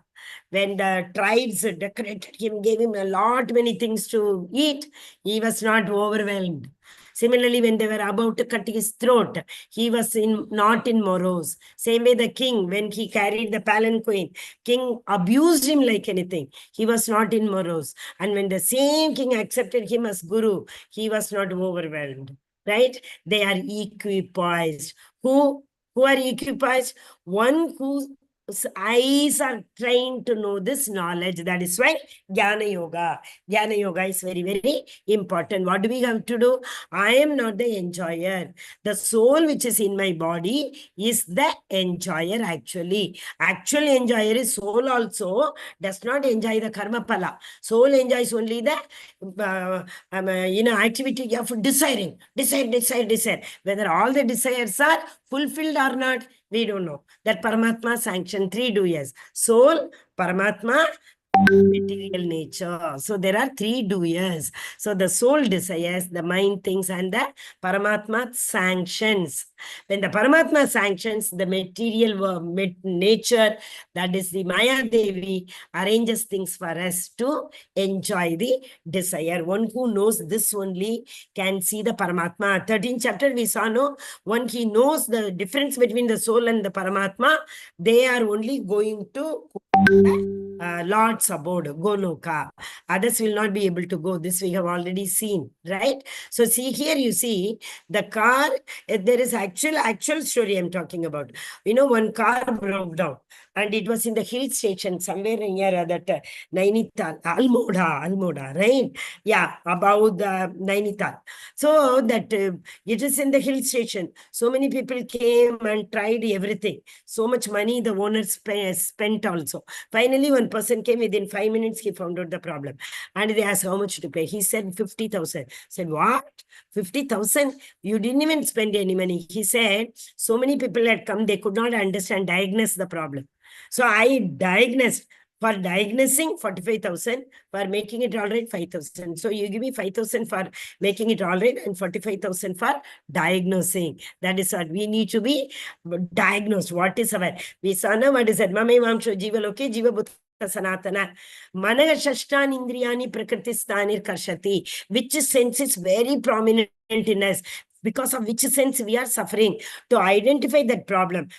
[SPEAKER 1] When the tribes decorated him, gave him a lot many things to eat, he was not overwhelmed. Similarly, when they were about to cut his throat, he was not in morose. Same way the king, when he carried the palanquin, king abused him like anything. He was not in morose. And when the same king accepted him as guru, he was not overwhelmed. Right? They are equipoised. Who are equipoised? One whose eyes are trained to know this knowledge. That is why Jnana Yoga. Jnana Yoga is very, very important. What do we have to do? I am not the enjoyer. The soul which is in my body is the enjoyer actually. Actual enjoyer is soul also, does not enjoy the karma pala. Soul enjoys only the activity of desiring. Desire. Whether all the desires are fulfilled or not, we don't know. That Paramatma sanctioned 3 doers. Soul, Paramatma, material nature. So there are 3 doers. So the soul desires, the mind thinks, and the Paramatma sanctions. When the Paramatma sanctions, the material nature, that is the Maya Devi, arranges things for us to enjoy the desire. One who knows this only can see the Paramatma. 13th chapter we saw, no? One he knows the difference between the soul and the Paramatma, they are only going to Lord's abode, Goloka. Others will not be able to go. This we have already seen, right? So see here, you see the car, there is actual story I'm talking about. One car broke down and it was in the hill station somewhere near that Nainital, Almoda, right? Yeah, about the Nainital. So that it is in the hill station. So many people came and tried everything. So much money the owner spent also. Finally, one person came within 5 minutes, he found out the problem. And they asked how much to pay. He said 50,000. Said, what? 50,000? You didn't even spend any money. He said, so many people had come, they could not diagnose the problem. So I diagnosed. For diagnosing, 45,000. For making it all right, 5,000. So you give me 5,000 for making it all right and 45,000 for diagnosing. That is what we need to be diagnosed. What is our? We saw now what is that? Mame Vamsho Jiva Loke Jiva Bhuta Sanatana. Managa Shashtan Indriyani Prakritistanir Karshati. Which sense is very prominent in us, because of which sense we are suffering. To identify that problem,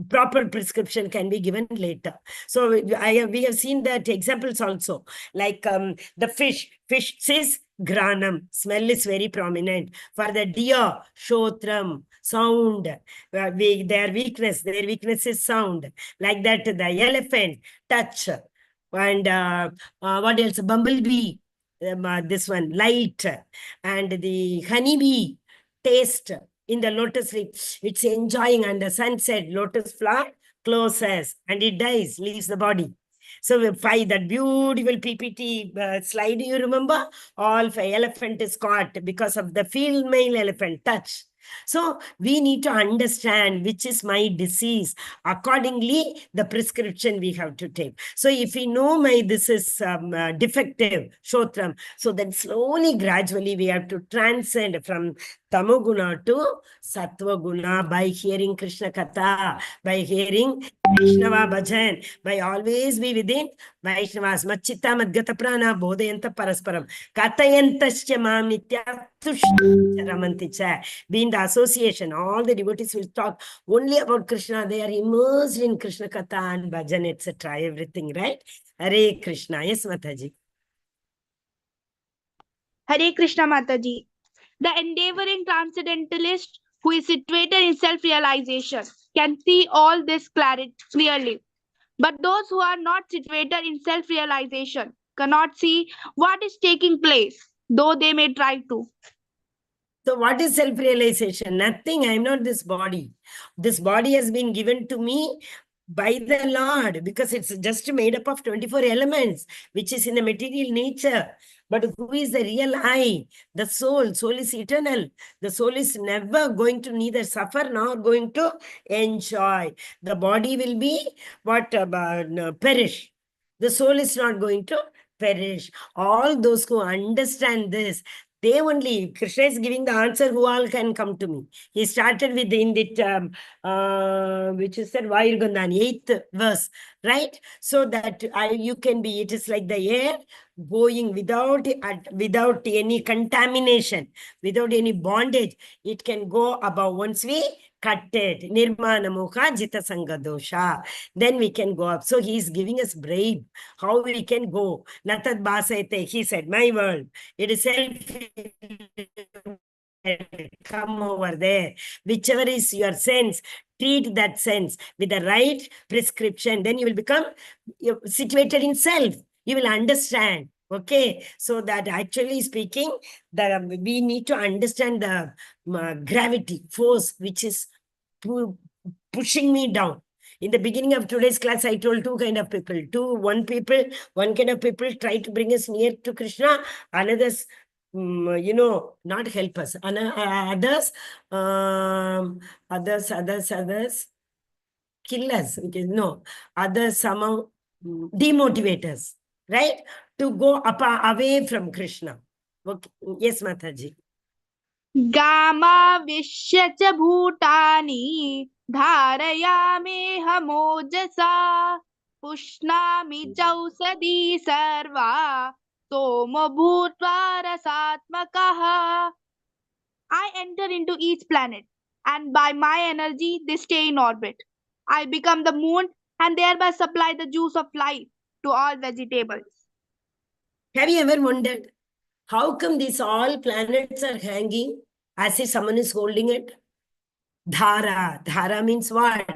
[SPEAKER 1] proper prescription can be given later. So we have seen that examples also, like the fish says granam, smell is very prominent. For the deer, shotram, sound, their weakness is sound. Like that, the elephant, touch. And what else? Bumblebee, this one, light. And the honeybee, taste. In the lotus leaf, it's enjoying, and the sunset, lotus flower closes and it dies, leaves the body. So we find that beautiful PPT slide, you remember? All 5 elephant is caught because of the female elephant touch. So we need to understand which is my disease. Accordingly, the prescription we have to take. So if we know this is defective, Shotram, so then slowly, gradually, we have to transcend from Tamoguna to Sattva-guna by hearing Krishna Katha, by hearing Vaishnava Bhajan, by always be within Vaishnavas. Machchitta Madgata Prana Bodhayanta Parasparam. Kathayantascha Mam Nitya Tushramanticha. Be in the association, all the devotees will talk only about Krishna. They are immersed in Krishna Katha and Bhajan, etc. Everything, right? Hare Krishna. Yes, Mataji.
[SPEAKER 2] Hare Krishna Mataji. The endeavoring transcendentalist who is situated in self-realization can see all this clearly. But those who are not situated in self-realization cannot see what is taking place, though they may try to.
[SPEAKER 1] So what is self-realization? Nothing. I am not this body. This body has been given to me by the Lord because it's just made up of 24 elements, which is in the material nature. But who is the real I? The soul. Soul is eternal. The soul is never going to neither suffer nor going to enjoy. The body will be what perish. The soul is not going to perish. All those who understand this, they only, Krishna is giving the answer who all can come to me. He started with in the which is said Vayurgandhani, 8th verse, right? So that you can be, it is like the air going without any contamination, without any bondage. It can go above once we cut it. Nirmana mukha jita sanga dosha. Then we can go up. So he is giving us brave how we can go. Natad basete, he said, my world. It is self. Come over there. Whichever is your sense, treat that sense with the right prescription. Then you will become situated in self. You will understand. Okay. So that actually speaking, we need to understand the gravity, force, which is pushing me down. In the beginning of today's class, I told two kind of people. One kind of people try to bring us near to Krishna. Others, not help us. Others kill us. No, others somehow demotivate us, right? To go away from Krishna. Okay. Yes, Mataji.
[SPEAKER 2] गामाविश्य च भूतानि धारयामेह मोजसा पुष्णामि चौषधी सर्वा सोमो भूत्वा रसात्मकः. I enter into each planet, and by my energy they stay in orbit. I become the moon and thereby supply the juice of life to all vegetables.
[SPEAKER 1] Have you ever wondered how come these all planets are hanging as if someone is holding it? Dhara. Dhara means what?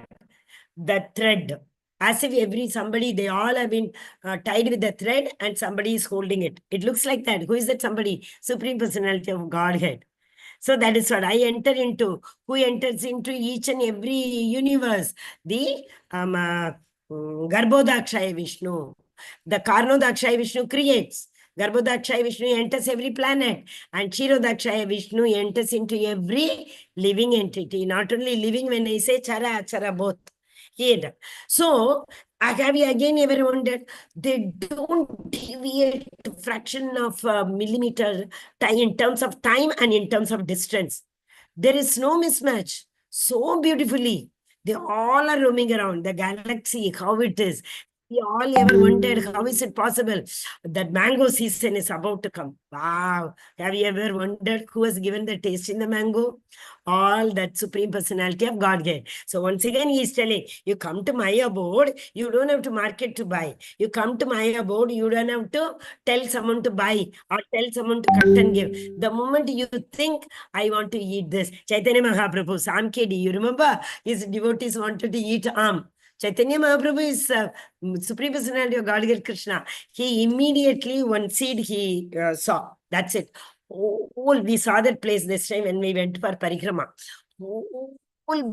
[SPEAKER 1] The thread. As if somebody, they all have been tied with the thread and somebody is holding it. It looks like that. Who is that somebody? Supreme Personality of Godhead. So that is what I enter into. Who enters into each and every universe? The Garbhodakshaya Vishnu. The Karnodakshaya Vishnu creates. Garbhodakshaya Vishnu enters every planet. And Kshirodakshaya Vishnu enters into every living entity. Not only living, when I say Chara, Achara, both. Here. So, have you again ever wondered? They don't deviate fraction of a millimeter in terms of time and in terms of distance. There is no mismatch. So beautifully. They all are roaming around the galaxy, how it is. We all ever wondered, how is it possible that mango season is about to come? Wow. Have you ever wondered who has given the taste in the mango? All that Supreme Personality of Godhead. So once again, he is telling, you come to my abode, you don't have to market to buy. You come to my abode, you don't have to tell someone to buy or tell someone to cut and give. The moment you think, I want to eat this. Chaitanya Mahaprabhu, Samkedi, you remember? His devotees wanted to eat Chaitanya Mahaprabhu is Supreme Personality of Godhead Krishna. He immediately, one seed he saw. That's it. We saw that place this time when we went for parikrama. Whole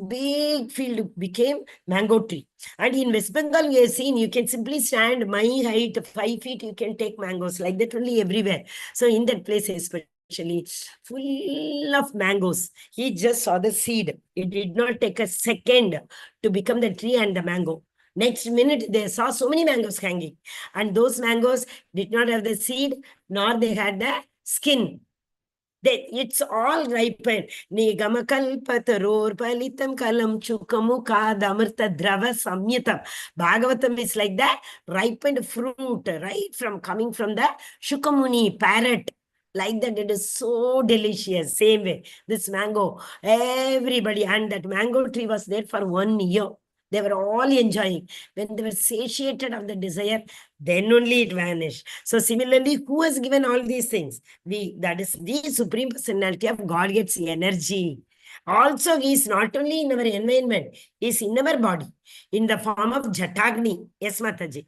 [SPEAKER 1] big field became mango tree. And in West Bengal, we have seen, you can simply stand my height, 5 feet, you can take mangoes like that only everywhere. So in that place, especially full of mangoes. He just saw the seed. It did not take a second to become the tree and the mango. Next minute, they saw so many mangoes hanging. And those mangoes did not have the seed, nor they had the skin. It's all ripened. Nigama kalpataror palitam kalam chukamuka damarta drava samyatam. Bhagavatam is like that ripened fruit, right? Coming from the Shukamuni parrot. Like that, it is so delicious. Same way, this mango, everybody, and that mango tree was there for 1 year. They were all enjoying. When they were satiated of the desire, then only it vanished. So similarly, who has given all these things? That is the Supreme Personality of God gets energy. Also, he is not only in our environment, he is in our body, in the form of Jatagni. Yes, Mataji.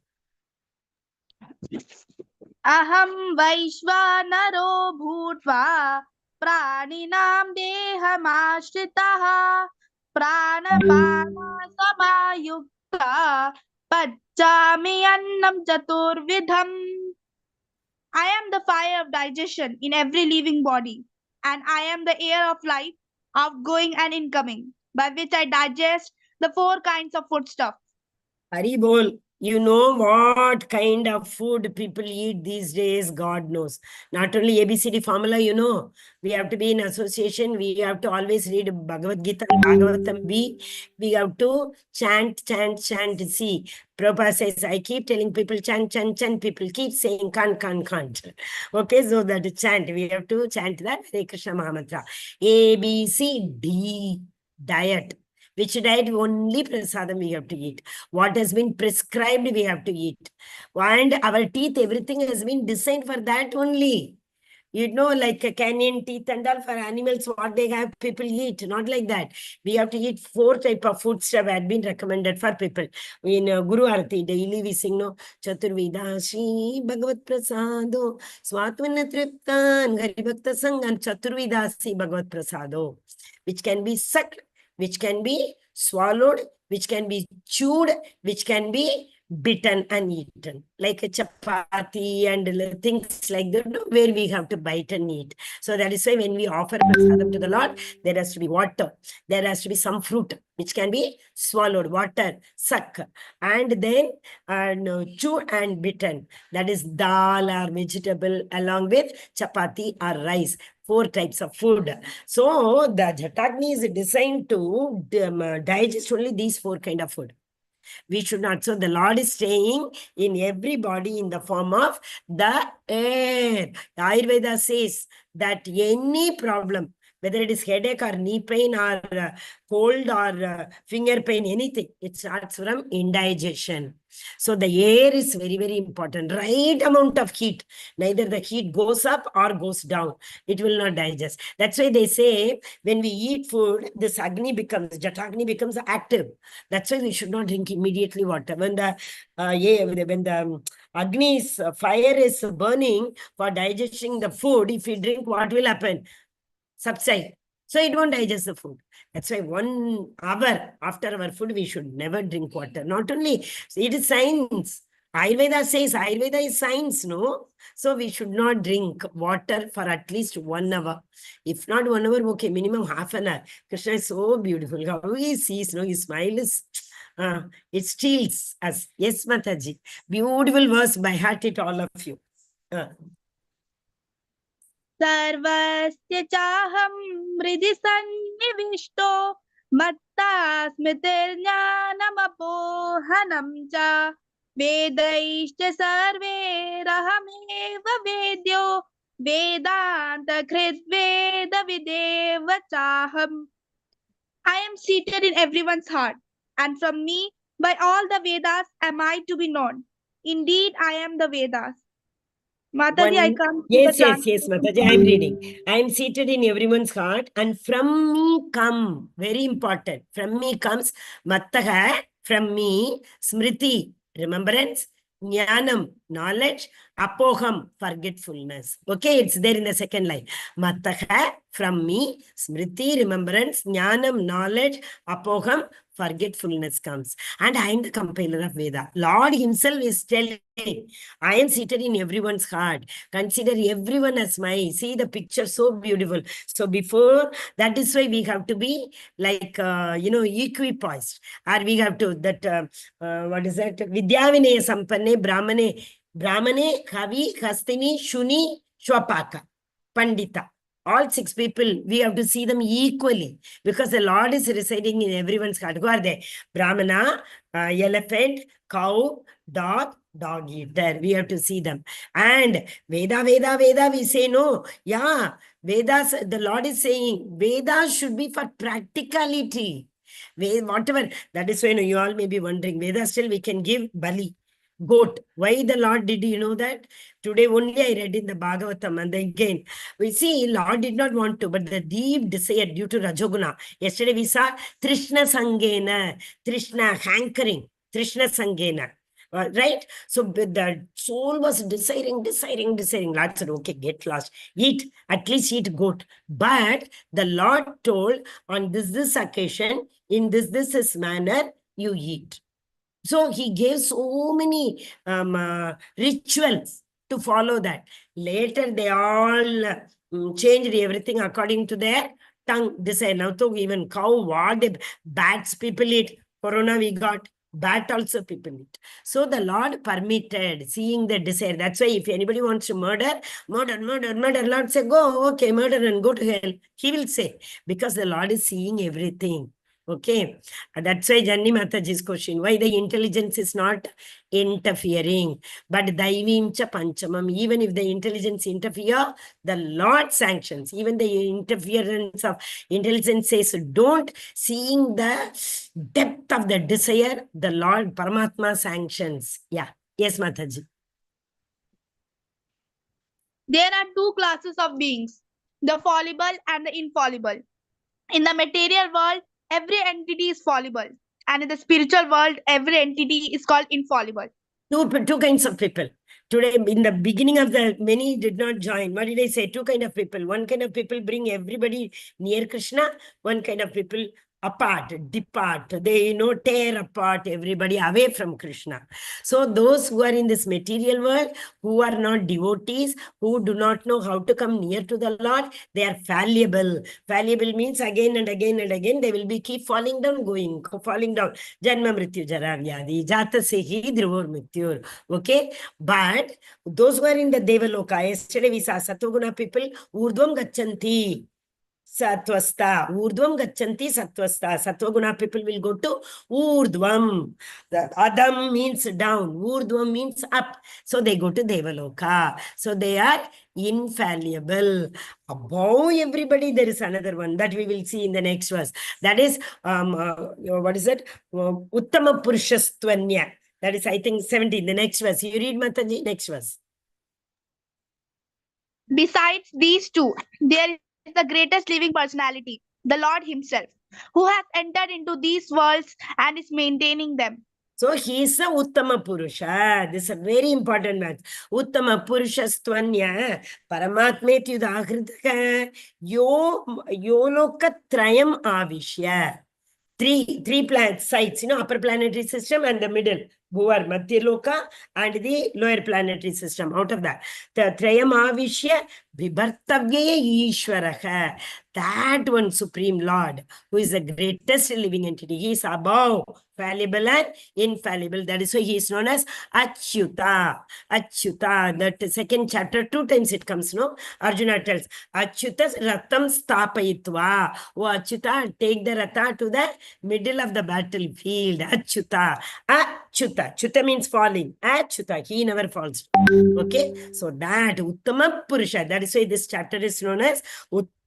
[SPEAKER 2] Aham Vaishvanaro Bhutva प्राणिनां देहमाश्रितः प्राणपानसमायुक्ता पचामि अन्नं चतुर्विधम्. I am the fire of digestion in every living body, and I am the air of life, outgoing and incoming, by which I digest the four kinds of foodstuff.
[SPEAKER 1] Hari bol. You know what kind of food people eat these days, God knows. Not only ABCD formula, you know, we have to be in association. We have to always read Bhagavad Gita and Bhagavatam B. We have to chant. See, Prabhupada says, I keep telling people chant. People keep saying can't. Okay, so that chant, we have to chant that Hare Krishna Mahamantra. A, B, C, D, diet. Which diet? Only prasadam we have to eat. What has been prescribed, we have to eat. And our teeth, everything has been designed for that only. You know, like a canyon teeth and all for animals, what they have, people eat. Not like that. We have to eat 4 type of foods that had been recommended for people. In Guru Arati, daily we sing, no, Chaturvida Shri Bhagavat Prasado, Swatvana Triptan, Haribhakta Sangan, Chaturvida Shri Bhagavat Prasado, which can be sucked, which can be swallowed, which can be chewed, which can be bitten and eaten, like a chapati and things like that, where we have to bite and eat. So that is why when we offer prasadam to the Lord, there has to be water, there has to be some fruit, which can be swallowed, water, suck, and then chew and bitten. That is dal or vegetable along with chapati or rice. 4 types of food. So the Jatagni is designed to digest only these 4 kind of food. We should not. So the Lord is staying in every body in the form of the air. The Ayurveda says that any problem, whether it is headache or knee pain or cold or finger pain, anything, it starts from indigestion. So the air is very, very important. Right amount of heat. Neither the heat goes up or goes down. It will not digest. That's why they say when we eat food, this Agni becomes, Jatagni becomes active. That's why we should not drink immediately water. When the Agni's fire is burning for digesting the food, if we drink, what will happen? Subside. So it won't digest the food. That's why 1 hour after our food, we should never drink water. Not only, it is science. Ayurveda says, Ayurveda is science, no? So we should not drink water for at least 1 hour. If not 1 hour, okay, minimum half an hour. Krishna is so beautiful. How he sees, no? His smile is, it steals us. Yes, Mataji. Beautiful verse by heart it all of you.
[SPEAKER 2] सर्वस्य चाहं हृदि सन्निविष्टो मत्ता स्मृतिर्ज्ञानमपोहनं च वेदैश्च सर्वैरहमेव वेद्यो वेदान्तकृद्वेदविदेव चाहम्. I am seated in everyone's heart, and from me, by all the Vedas, am I to be known. Indeed, I am the Vedas. Mataji, I come to
[SPEAKER 1] yes,
[SPEAKER 2] the
[SPEAKER 1] yes, Mataji, I am reading. I am seated in everyone's heart, and from me come, very important, from me comes Mattaha, from me, Smriti, remembrance, Jnanam, knowledge, Apoham, forgetfulness. Okay, it's there in the second line. Mattaha, from me, Smriti, remembrance, Jnanam, knowledge, Apoham, forgetfulness comes. And I am the compiler of Veda. Lord himself is telling, I am seated in everyone's heart. Consider everyone as my, see the picture, so beautiful. So before, that is why we have to be like, equipoised. Or we have to, what is that? Vidyavinaya Sampanne, Brahmane, Kavi, Hastini, Shuni, Shwapaka, Pandita. All 6 people, we have to see them equally because the Lord is residing in everyone's heart. Who are they? Brahmana, elephant, cow, dog eater. We have to see them. And Veda, we say no. Yeah, Vedas, the Lord is saying, Vedas should be for practicality. Whatever. That is why you all may be wondering, Vedas still we can give Bali. Goat. Why the Lord did, you know that? Today only I read in the Bhagavatam, and again, we see Lord did not want to, but the deep desire due to Rajoguna. Yesterday we saw Trishna Sangena, Trishna hankering, Trishna Sangena. right? So the soul was desiring. Lord said, okay, get lost. Eat, at least eat goat. But the Lord told, on this occasion, in this manner, you eat. So he gave so many rituals to follow that. Later, they all changed everything according to their tongue. This now to even cow, what bats people eat. Corona we got. Bat also people eat. So the Lord permitted, seeing the desire. That's why if anybody wants to murder, Lord say, go, okay, murder and go to hell. He will say, because the Lord is seeing everything. Okay. That's why Janni Mataji's question, why the intelligence is not interfering. But Daivim cha Panchamam, even if the intelligence interfere, the Lord sanctions. Even the interference of intelligence says, don't, seeing the depth of the desire, the Lord Paramatma sanctions. Yeah. Yes, Mataji.
[SPEAKER 2] There are two classes of beings, the fallible and the infallible. In the material world, every entity is fallible. And in the spiritual world, every entity is called infallible.
[SPEAKER 1] Two kinds of people. Today, in the beginning of the, many did not join. What did I say? Two kind of people. One kind of people bring everybody near Krishna. One kind of people apart, depart. They, tear apart everybody away from Krishna. So those who are in this material world, who are not devotees, who do not know how to come near to the Lord, they are fallible. Fallible means again and again and again, they will be keep falling down, falling down. Janma mrityu jara vyadi, jata sehi dhruvor mrityur. Okay? But those who are in the Devaloka, yesterday we saw Satvaguna people, urdvam gachanti. Satvasta. Urdvam gachanti satvasta. Satvaguna people will go to Urdvam. The Adam means down. Urdvam means up. So they go to Devaloka. So they are infallible. Above everybody, there is another one that we will see in the next verse. That is, what is it? Uttama Purushastvanya. That is, I think, 17. The next verse. You read, Mataji, next verse.
[SPEAKER 2] Besides these two, there is the greatest living personality, the Lord Himself, who has entered into these worlds and is maintaining them.
[SPEAKER 1] So he is a Uttama Purusha. This is a very important word. Uttama Purusha Stvanya Paramatmeti Udahritaka Yoloka Trayam Avishya. Three planet sites, upper planetary system and the middle, Bhuvar, Madhyaloka, and the lower planetary system. Out of that, the Trayam Avishya Vibhartavya Ishwaraha. That one Supreme Lord, who is the greatest living entity, he is above fallible and infallible. That is why he is known as Achyuta. Achyuta. That second chapter, 2 times it comes, no? Arjuna tells, Achyuta Ratam Stapayitva. Oh, Achyuta, take the Ratha to the middle of the battlefield. Achyuta. Achyuta. Chuta means falling. Achyuta. He never falls. Okay? So that Uttama Purusha. That is why this chapter is known as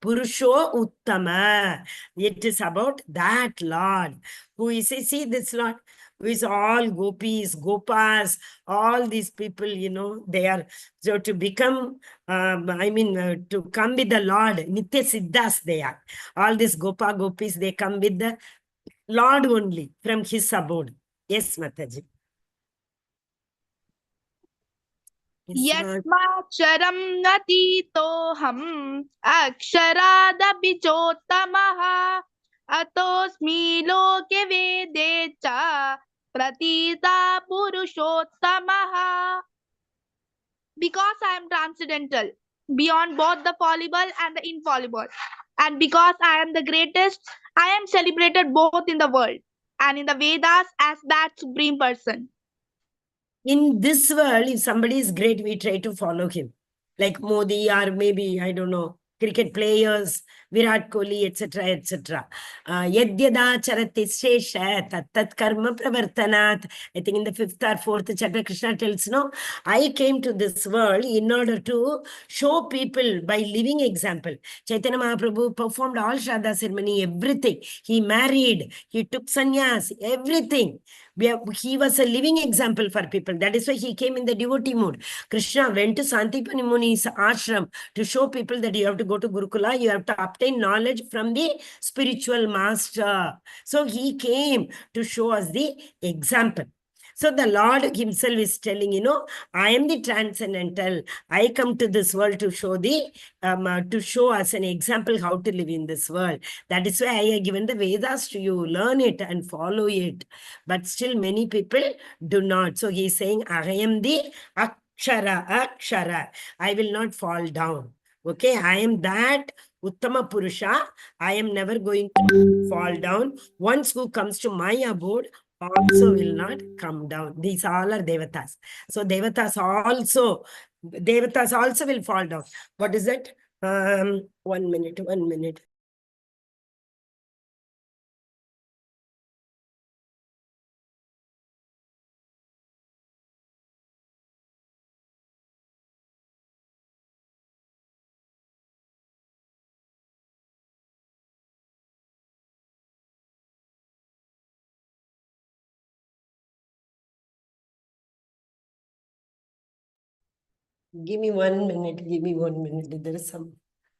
[SPEAKER 1] Purusho Uttama. It is about that Lord. Who is, see this Lord, who is all gopis, gopas, all these people, they are, so to become, to come with the Lord, Nitya Siddhas they are. All these gopis, they come with the Lord only from his abode. Yes, Mataji.
[SPEAKER 2] यस्माक्षरं नतीतोऽहम् अक्षरादपि चोत्तमः अतोऽस्मि लोके वेदे च प्रतीता पुरुषोत्तमः. Because I am transcendental, beyond both the fallible and the infallible, and because I am the greatest, I am celebrated both in the world and in the Vedas as that supreme person.
[SPEAKER 1] In this world, if somebody is great, we try to follow him. Like Modi or maybe, I don't know, cricket players, Virat Kohli, etc., etc. Yadyada charati shesha tat karma pravartanat. I think in the 5th or 4th chapter, Krishna tells, no, I came to this world in order to show people by living example. Chaitanya Mahaprabhu performed all Shraddha ceremony, everything. He married, he took sannyas, everything. He was a living example for people. That is why he came in the devotee mood. Krishna went to Santipani Muni's ashram to show people that you have to go to Gurukula, you have to obtain knowledge from the spiritual master. So he came to show us the example. So the Lord himself is telling, I am the transcendental. I come to this world to show to show us an example how to live in this world. That is why I have given the Vedas to you. Learn it and follow it. But still many people do not. So he's saying, I am the Akshara. I will not fall down. Okay, I am that Uttama Purusha. I am never going to fall down. Once who comes to my abode also will not come down. These all are Devatas. So Devatas also will fall down. What is it? 1 minute, 1 minute. Give me 1 minute. Give me 1 minute. There is some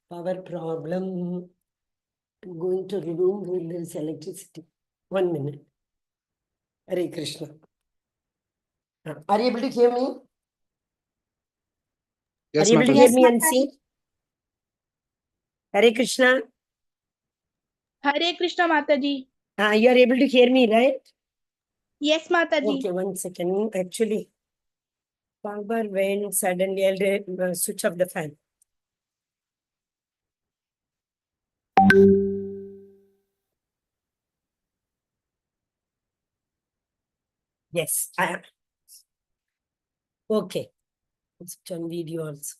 [SPEAKER 1] power problem. I'm going to a room where there is electricity. 1 minute. Hare Krishna. Are you able to hear me?
[SPEAKER 3] Yes,
[SPEAKER 1] are you able to
[SPEAKER 3] Mataji.
[SPEAKER 1] hear me and see? Hare Krishna.
[SPEAKER 2] Hare Krishna Mataji.
[SPEAKER 1] You are able to hear me, right?
[SPEAKER 2] Yes, Mataji.
[SPEAKER 1] Okay, 1 second. Actually, power went suddenly. I'll switch off the fan. Yes, I am. Okay. Let's switch on video also.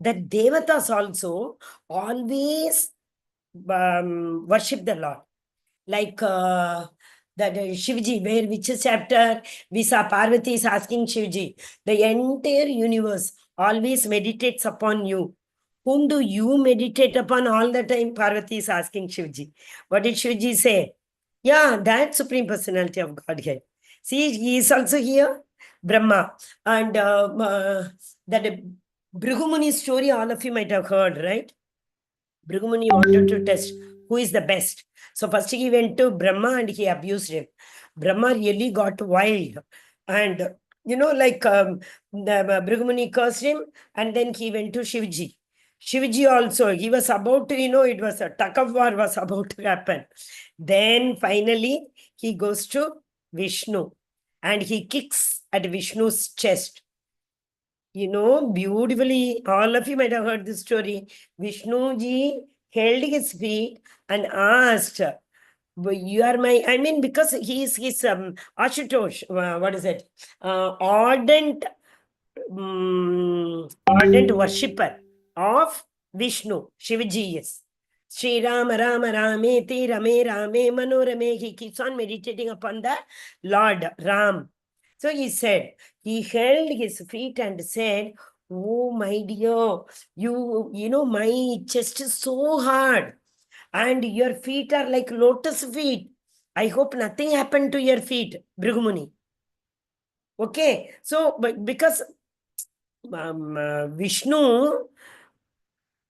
[SPEAKER 1] That Devatas also always worship the Lord. Like that Shivji, which chapter we saw Parvati is asking Shivji, the entire universe always meditates upon you. Whom do you meditate upon all the time? Parvati is asking Shivji. What did Shivji say? Yeah, that Supreme Personality of Godhead. See, he is also here, Brahma. And that Bhrigumuni story, all of you might have heard, right? Bhrigumuni wanted to test who is the best. So first he went to Brahma and he abused him. Brahma really got wild. And, the Bhrigumuni cursed him and then he went to Shivji. Shivji also, he was about to, it was a tug of war was about to happen. Then finally he goes to Vishnu and he kicks at Vishnu's chest. Beautifully, all of you might have heard this story. Vishnuji held his feet and asked, you are my, because he's Ashutosh, what is it? Ardent worshipper of Vishnu, Shivaji is. Sri Rama Rama Rameti Rame Rame Manorame. He keeps on meditating upon the Lord Ram. So he said, he held his feet and said, oh my dear, my chest is so hard and your feet are like lotus feet. I hope nothing happened to your feet, Bhrigumuni. Okay, so but because Vishnu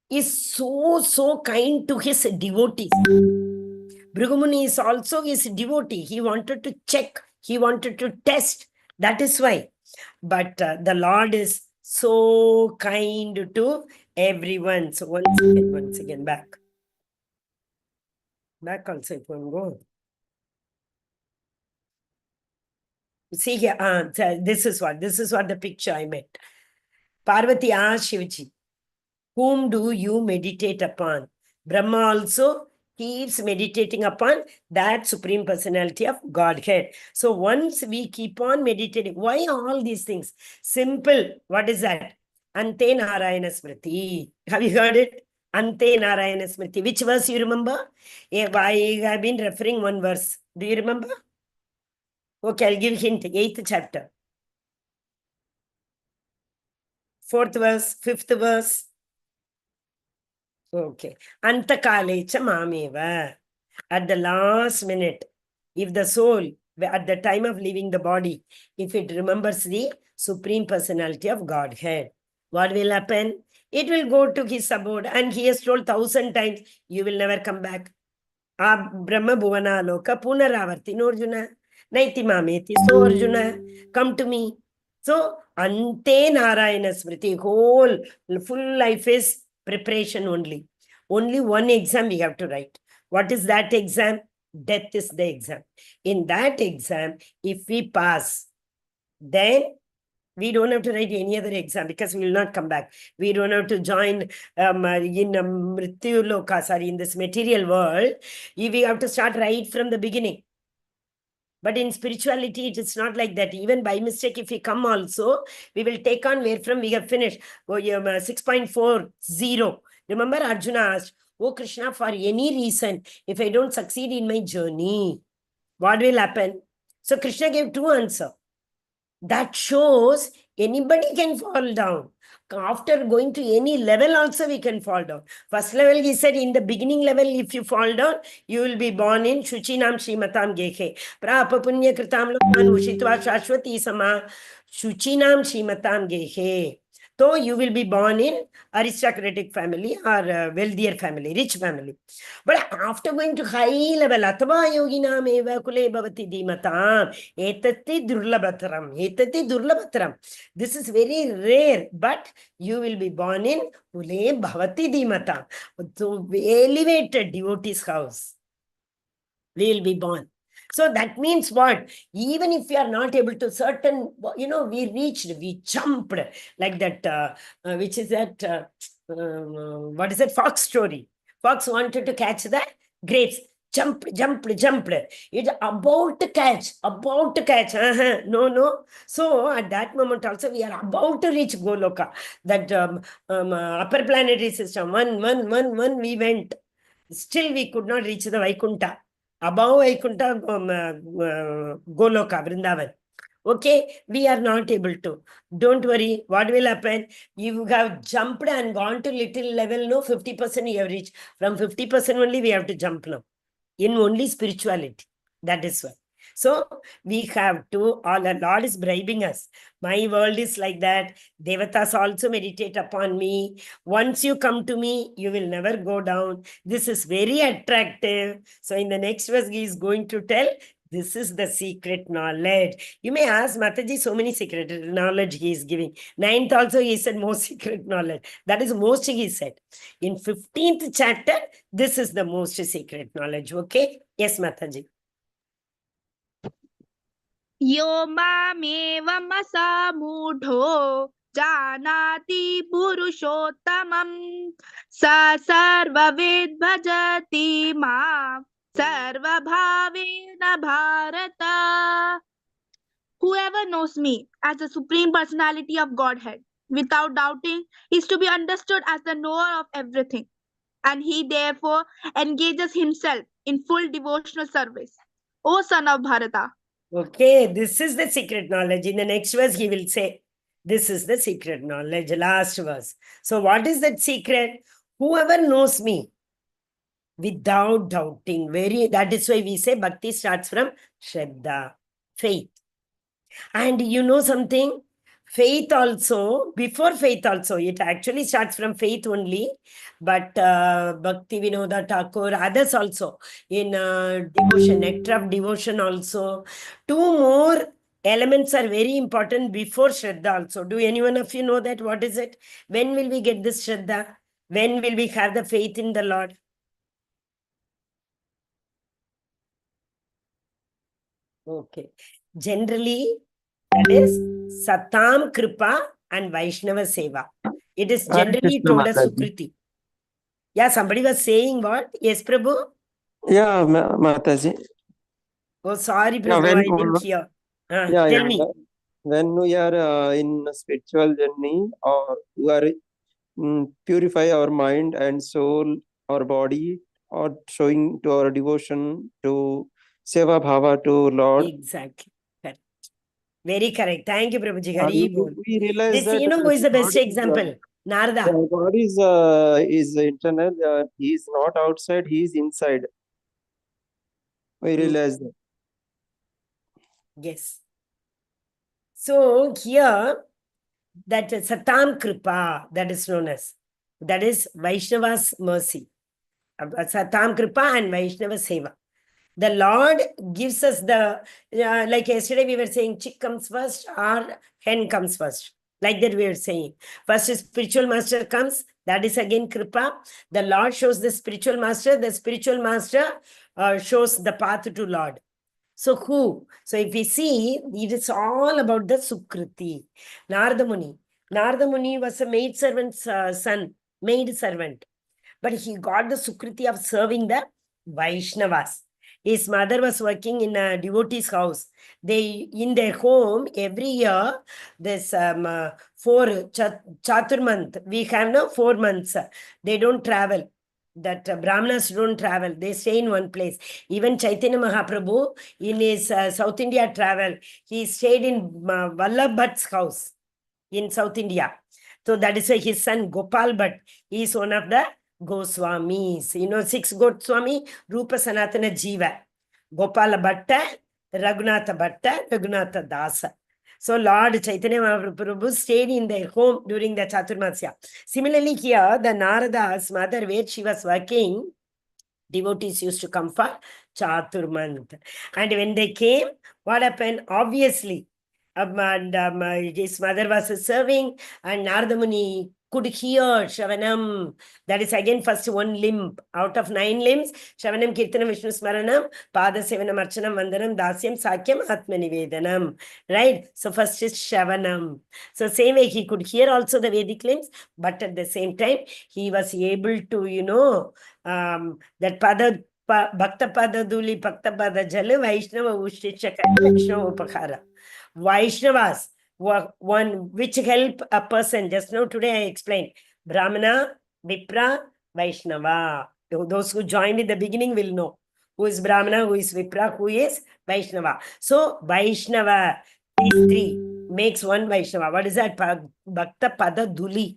[SPEAKER 1] is so kind to his devotees. Bhrigumuni is also his devotee. He wanted to check, he wanted to test. That is why. But the Lord is so kind to everyone. So once again, back. Back also, if one go. See here, this is what the picture I met. Parvati asked Shivji, whom do you meditate upon? Brahma also keeps meditating upon that Supreme Personality of Godhead. So once we keep on meditating, why all these things? Simple. What is that? Ante Narayana Smriti. Have you heard it? Ante Narayana Smriti. Which verse you remember? I have been referring one verse. Do you remember? Okay, I'll give hint. 8th chapter. 4th verse, 5th verse. Okay. Antakalecha mameva. At the last minute, if the soul, at the time of leaving the body, if it remembers the Supreme Personality of Godhead, what will happen? It will go to his abode, and he has told 1,000 times, you will never come back. Brahma Bhuvana Loka Punaravarti. No, Arjuna. Naiti mameti. So Arjuna, come to me. So Ante Narayana Smriti, whole full life is preparation only. Only one exam we have to write. What is that exam? Death is the exam. In that exam, if we pass, then we don't have to write any other exam because we will not come back. We don't have to join in Mrityu Loka, sorry, in this material world. We have to start right from the beginning. But in spirituality, it is not like that. Even by mistake, if we come also, we will take on where from we have finished. 6.40. Remember, Arjuna asked, Oh Krishna, for any reason, if I don't succeed in my journey, what will happen? So Krishna gave two answers. That shows anybody can fall down. After going to any level also we can fall down. First level, he said, in the beginning level, if you fall down, you will be born in Shuchinam Shrimatam Gekhe. Prapa Punya Kritam Lokan Ushitva Shashwati Sama Shuchinam Shrimatam Gekhe. So you will be born in aristocratic family or wealthier family, rich family. But after going to high level, Atava Yoginam Eva Kule Bhavati Dimatam, Etati Durlabhataram. This is very rare, but you will be born in Kule Bhavati Dimatam. So elevated devotee's house. We will be born. So that means what? Even if we are not able to certain, we reached, we jumped like that, which is that, what is that? Fox story. Fox wanted to catch the grapes. Jumped. It's about to catch. No. So at that moment also, we are about to reach Goloka. That upper planetary system. One, we went. Still, we could not reach the Vaikunta. Above Vaikunta, Goloka, Vrindavan. Okay, we are not able to. Don't worry. What will happen? You have jumped and gone to little level, no, 50% you have reached. From 50% only we have to jump now. In only spirituality. That is why. So we have to, the Lord is bribing us. My world is like that. Devatas also meditate upon me. Once you come to me, you will never go down. This is very attractive. So in the next verse, he is going to tell, this is the secret knowledge. You may ask Mataji, so many secret knowledge he is giving. 9th also he said most secret knowledge. That is most he said. In 15th chapter, this is the most secret knowledge. Okay? Yes, Mataji.
[SPEAKER 2] Yo mamevam asamudho janati purushottamam sa sarvavid bhajati ma sarvabhavena bharata. Whoever knows me as the Supreme Personality of Godhead without doubting is to be understood as the knower of everything, and he therefore engages himself in full devotional service. O son of Bharata.
[SPEAKER 1] Okay, this is the secret knowledge. In the next verse, he will say, this is the secret knowledge, last verse. So what is that secret? Whoever knows me without doubting, that is why we say Bhakti starts from Shraddha, faith. And you know something? Faith also, before faith also, it actually starts from faith only. But Bhakti Vinoda Thakur, others also, in devotion, nectar of devotion also. Two more elements are very important before Shraddha also. Do anyone of you know that? What is it? When will we get this Shraddha? When will we have the faith in the Lord? Okay. Generally, that is Satam Kripa and Vaishnava Seva. It is
[SPEAKER 3] Hare
[SPEAKER 1] generally
[SPEAKER 3] Krishna
[SPEAKER 1] told as
[SPEAKER 3] Mataji.
[SPEAKER 1] Sukriti. Yeah, somebody was saying what? Yes, Prabhu?
[SPEAKER 3] Yeah, Mataji.
[SPEAKER 1] Oh, sorry,
[SPEAKER 3] Yeah,
[SPEAKER 1] Prabhu, I didn't hear. Tell me.
[SPEAKER 3] When we are in a spiritual journey, or we are purify our mind and soul, our body, or showing to our devotion to Seva Bhava to Lord.
[SPEAKER 1] Exactly. Correct. Very correct. Thank you, Prabhuji.
[SPEAKER 3] We realize
[SPEAKER 1] This,
[SPEAKER 3] that
[SPEAKER 1] who is the best
[SPEAKER 3] God
[SPEAKER 1] example? Narada.
[SPEAKER 3] God is internal. He is not outside. He is inside. We realize that.
[SPEAKER 1] Yes. So here, that Satam Kripa, that is known as, that is Vaishnava's mercy. Satam Kripa and Vaishnava Seva. The Lord gives us the, like yesterday we were saying, chick comes first or hen comes first. Like that we were saying. First spiritual master comes, that is again Kripa. The Lord shows the spiritual master shows the path to Lord. So who? So if we see, it is all about the Sukriti. Narada Muni. Narada Muni was a maid servant's son, maid servant. But he got the Sukriti of serving the Vaishnavas. His mother was working in a devotee's house. They, in their home, every year, this 4 Chaturmanth, we have now 4 months. They don't travel. That Brahmanas don't travel. They stay in one place. Even Chaitanya Mahaprabhu, in his South India travel, he stayed in Vallabh Bhatt's house in South India. So that is why his son Gopal Bhatt, he is one of the Goswamis. 6 Goswami, Rupa Sanatana Jiva. Gopala Bhatta, Raghunatha Bhatta, Raghunatha Dasa. So Lord Chaitanya Mahaprabhu stayed in their home during the Chaturmasya. Similarly here, the Narada's mother, where she was working, devotees used to come for Chaturmanth. And when they came, what happened? Obviously, his mother was serving, and Narada Muni could hear Shravanam. That is again first one limb. Out of 9 limbs, Shravanam, Kirtanam, Vishnu Smaranam, Pada Sevanam, Archanam, Vandanam, Dasyam, Sakyam, Atmanivedanam. Right? So first is Shravanam. So same way he could hear also the Vedic limbs, but at the same time, he was able to, that Pada, Bhakta Pada Duli, Bhakta Pada Jala, Vaishnava Ushticha, Vaishnava Upakara. Vaishnavas, one which help a person. Just now today I explained. Brahmana, Vipra, Vaishnava. Those who joined in the beginning will know who is Brahmana, who is Vipra, who is Vaishnava. So Vaishnava, these 3 makes one Vaishnava. What is that? Bhakta Pada Duli.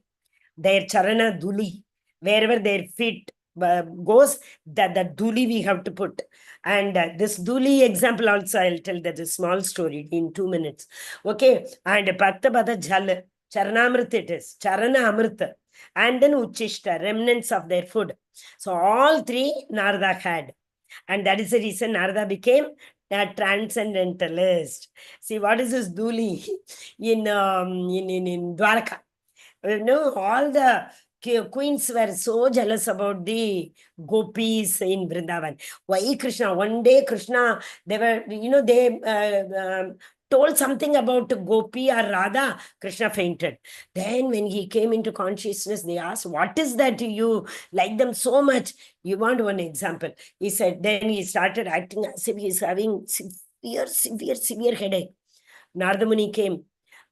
[SPEAKER 1] Their Charana Duli. Wherever their feet goes, that Duli we have to put. And this Duli example also, I'll tell that a small story in 2 minutes. Okay. And Bhakta Pada Jal, Charanamrita it is. Charana Amrita. And then Uchishta, remnants of their food. So all 3 Narada had. And that is the reason Narada became a transcendentalist. See, what is this Duli in Dwarka? All the queens were so jealous about the gopis in Vrindavan. Why Krishna? One day Krishna, they were, they told something about Gopi or Radha. Krishna fainted. Then when he came into consciousness, they asked, what is that you like them so much? You want one example? He said, then he started acting as if he's having severe headache. Narada Muni came.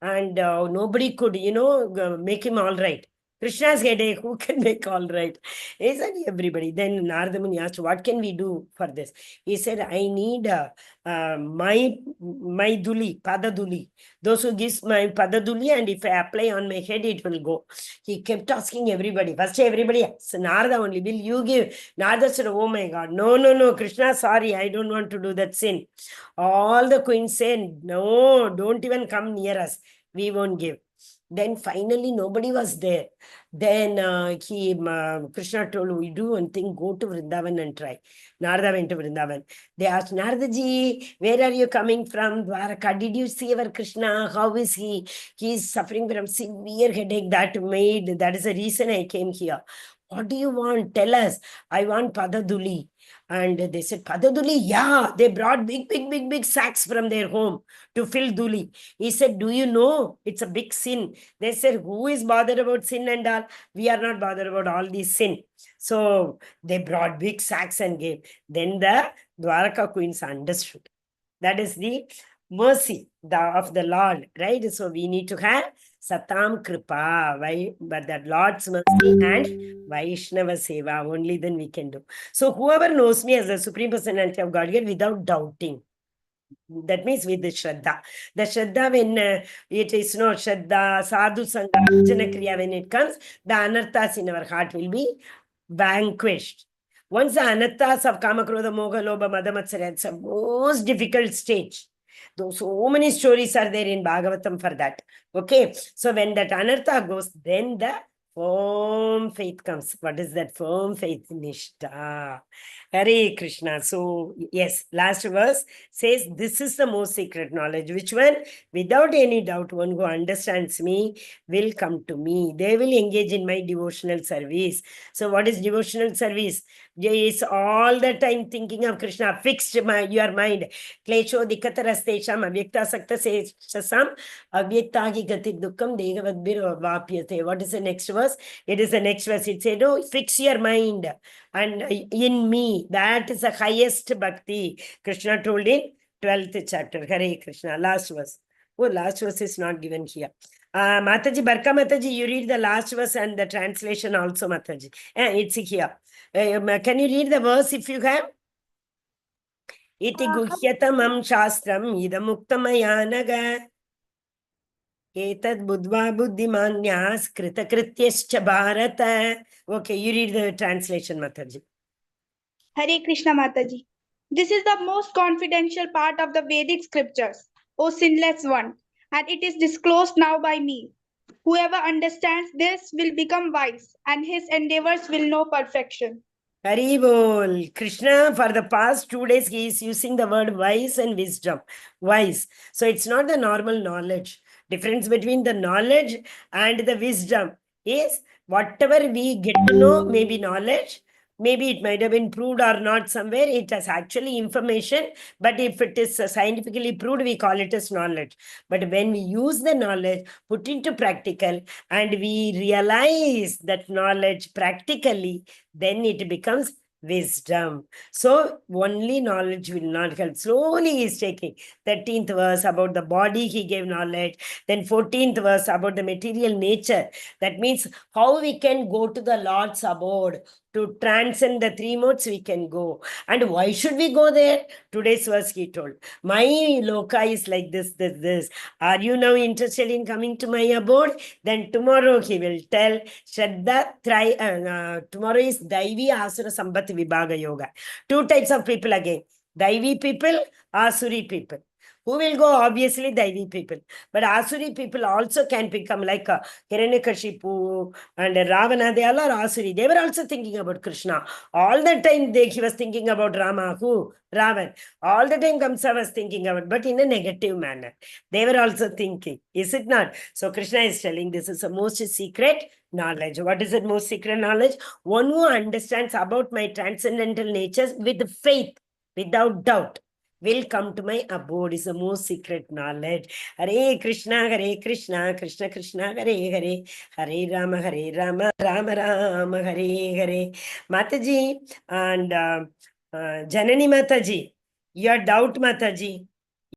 [SPEAKER 1] And nobody could, make him all right. Krishna's headache, who can make all right? Isn't everybody? Then Narada Muni asked, what can we do for this? He said, I need my duli, pada duli. Those who gives my pada duli, and if I apply on my head, it will go. He kept asking everybody. First everybody asked, Narada only, will you give? Narada said, oh my God, no, Krishna, sorry, I don't want to do that sin. All the queens said, no, don't even come near us. We won't give. Then finally nobody was there. Then Krishna told, we do one thing, go to Vrindavan and try. Narada went to Vrindavan. They asked, Narada ji, where are you coming from? Dwaraka, did you see our Krishna? How is he? He is suffering from severe headache that is the reason I came here. What do you want? Tell us. I want Padaduli. And they said, Padaduli? Yeah. They brought big sacks from their home to fill Duli. He said, do you know it's a big sin? They said, who is bothered about sin and all? We are not bothered about all these sin. So they brought big sacks and gave. Then the Dwaraka queens understood. That is the mercy of the Lord, right? So we need to have Satam Kripa, but that Lord's mercy and Vaishnava Seva, only then we can do. So whoever knows me as the Supreme Personality of Godhead without doubting, that means with the Shraddha. The Shraddha, when it is no Shraddha, Sadhu Sangha, Archana Kriya, when it comes, the anarthas in our heart will be vanquished. Once the anarthas of Kama, Krodha, Moha, Lobha, Mada, Matsarya, it's a most difficult stage. So many stories are there in Bhagavatam for that. Okay. So when that anartha goes, then the firm faith comes. What is that firm faith? Nishta. Hare Krishna. So, yes, last verse says, this is the most secret knowledge. Which one? Without any doubt, one who understands me will come to me. They will engage in my devotional service. So, what is devotional service? Is all the time thinking of Krishna. Fixed your mind. Klesho dikkatarastesham avyakta sakta seshasam avyaktahi gati dukkam degavadbir vapyate. What is the next verse? It is the next verse. It said, oh, fix your mind and in me. That is the highest bhakti. Krishna told in 12th chapter. Hare Krishna. Last verse. Oh, last verse is not given here. Mataji, Barka Mataji, you read the last verse and the translation also, Mataji. It's here. Can you read the verse if you have? Iti guhyatamam shastram idamuktamaya Etad budva buddhimanyas kritakrityascha bharata. Okay, you read the translation, Mataji.
[SPEAKER 2] Hare Krishna Mataji. This is the most confidential part of the Vedic scriptures, O sinless one, and it is disclosed now by me. Whoever understands this will become wise, and his endeavors will know perfection.
[SPEAKER 1] Haribol. Krishna, for the past 2 days, he is using the word wise and wisdom. Wise. So it's not the normal knowledge. Difference between the knowledge and the wisdom is whatever we get to know may be knowledge. Maybe it might have been proved or not somewhere. It has actually information. But if it is scientifically proved, we call it as knowledge. But when we use the knowledge, put into practical, and we realize that knowledge practically, then it becomes wisdom. So only knowledge will not help. Slowly he is taking 13th verse about the body, he gave knowledge. Then 14th verse about the material nature. That means how we can go to the Lord's abode. To transcend the three modes, we can go. And why should we go there? Today's verse he told, my loka is like this. Are you now interested in coming to my abode? Then tomorrow he will tell, tomorrow is Daivi Asura Sambhat Vibhaga Yoga. 2 types of people again. Daivi people, Asuri people. Who will go? Obviously, Daivi people. But Asuri people also can become like Hiranyakashipu and Ravana. They all are Asuri. They were also thinking about Krishna. All the time he was thinking about Rama. Who? Ravan. All the time Kamsa was thinking about, but in a negative manner. They were also thinking. Is it not? So Krishna is telling this is the most secret knowledge. What is the most secret knowledge? One who understands about my transcendental natures with faith, without doubt, will come to my abode is the most secret knowledge. Hare Krishna, Krishna Krishna, Hare Hare, Hare Rama, Rama Rama, Hare Hare. Mataji and Janani Mataji, your doubt, Mataji.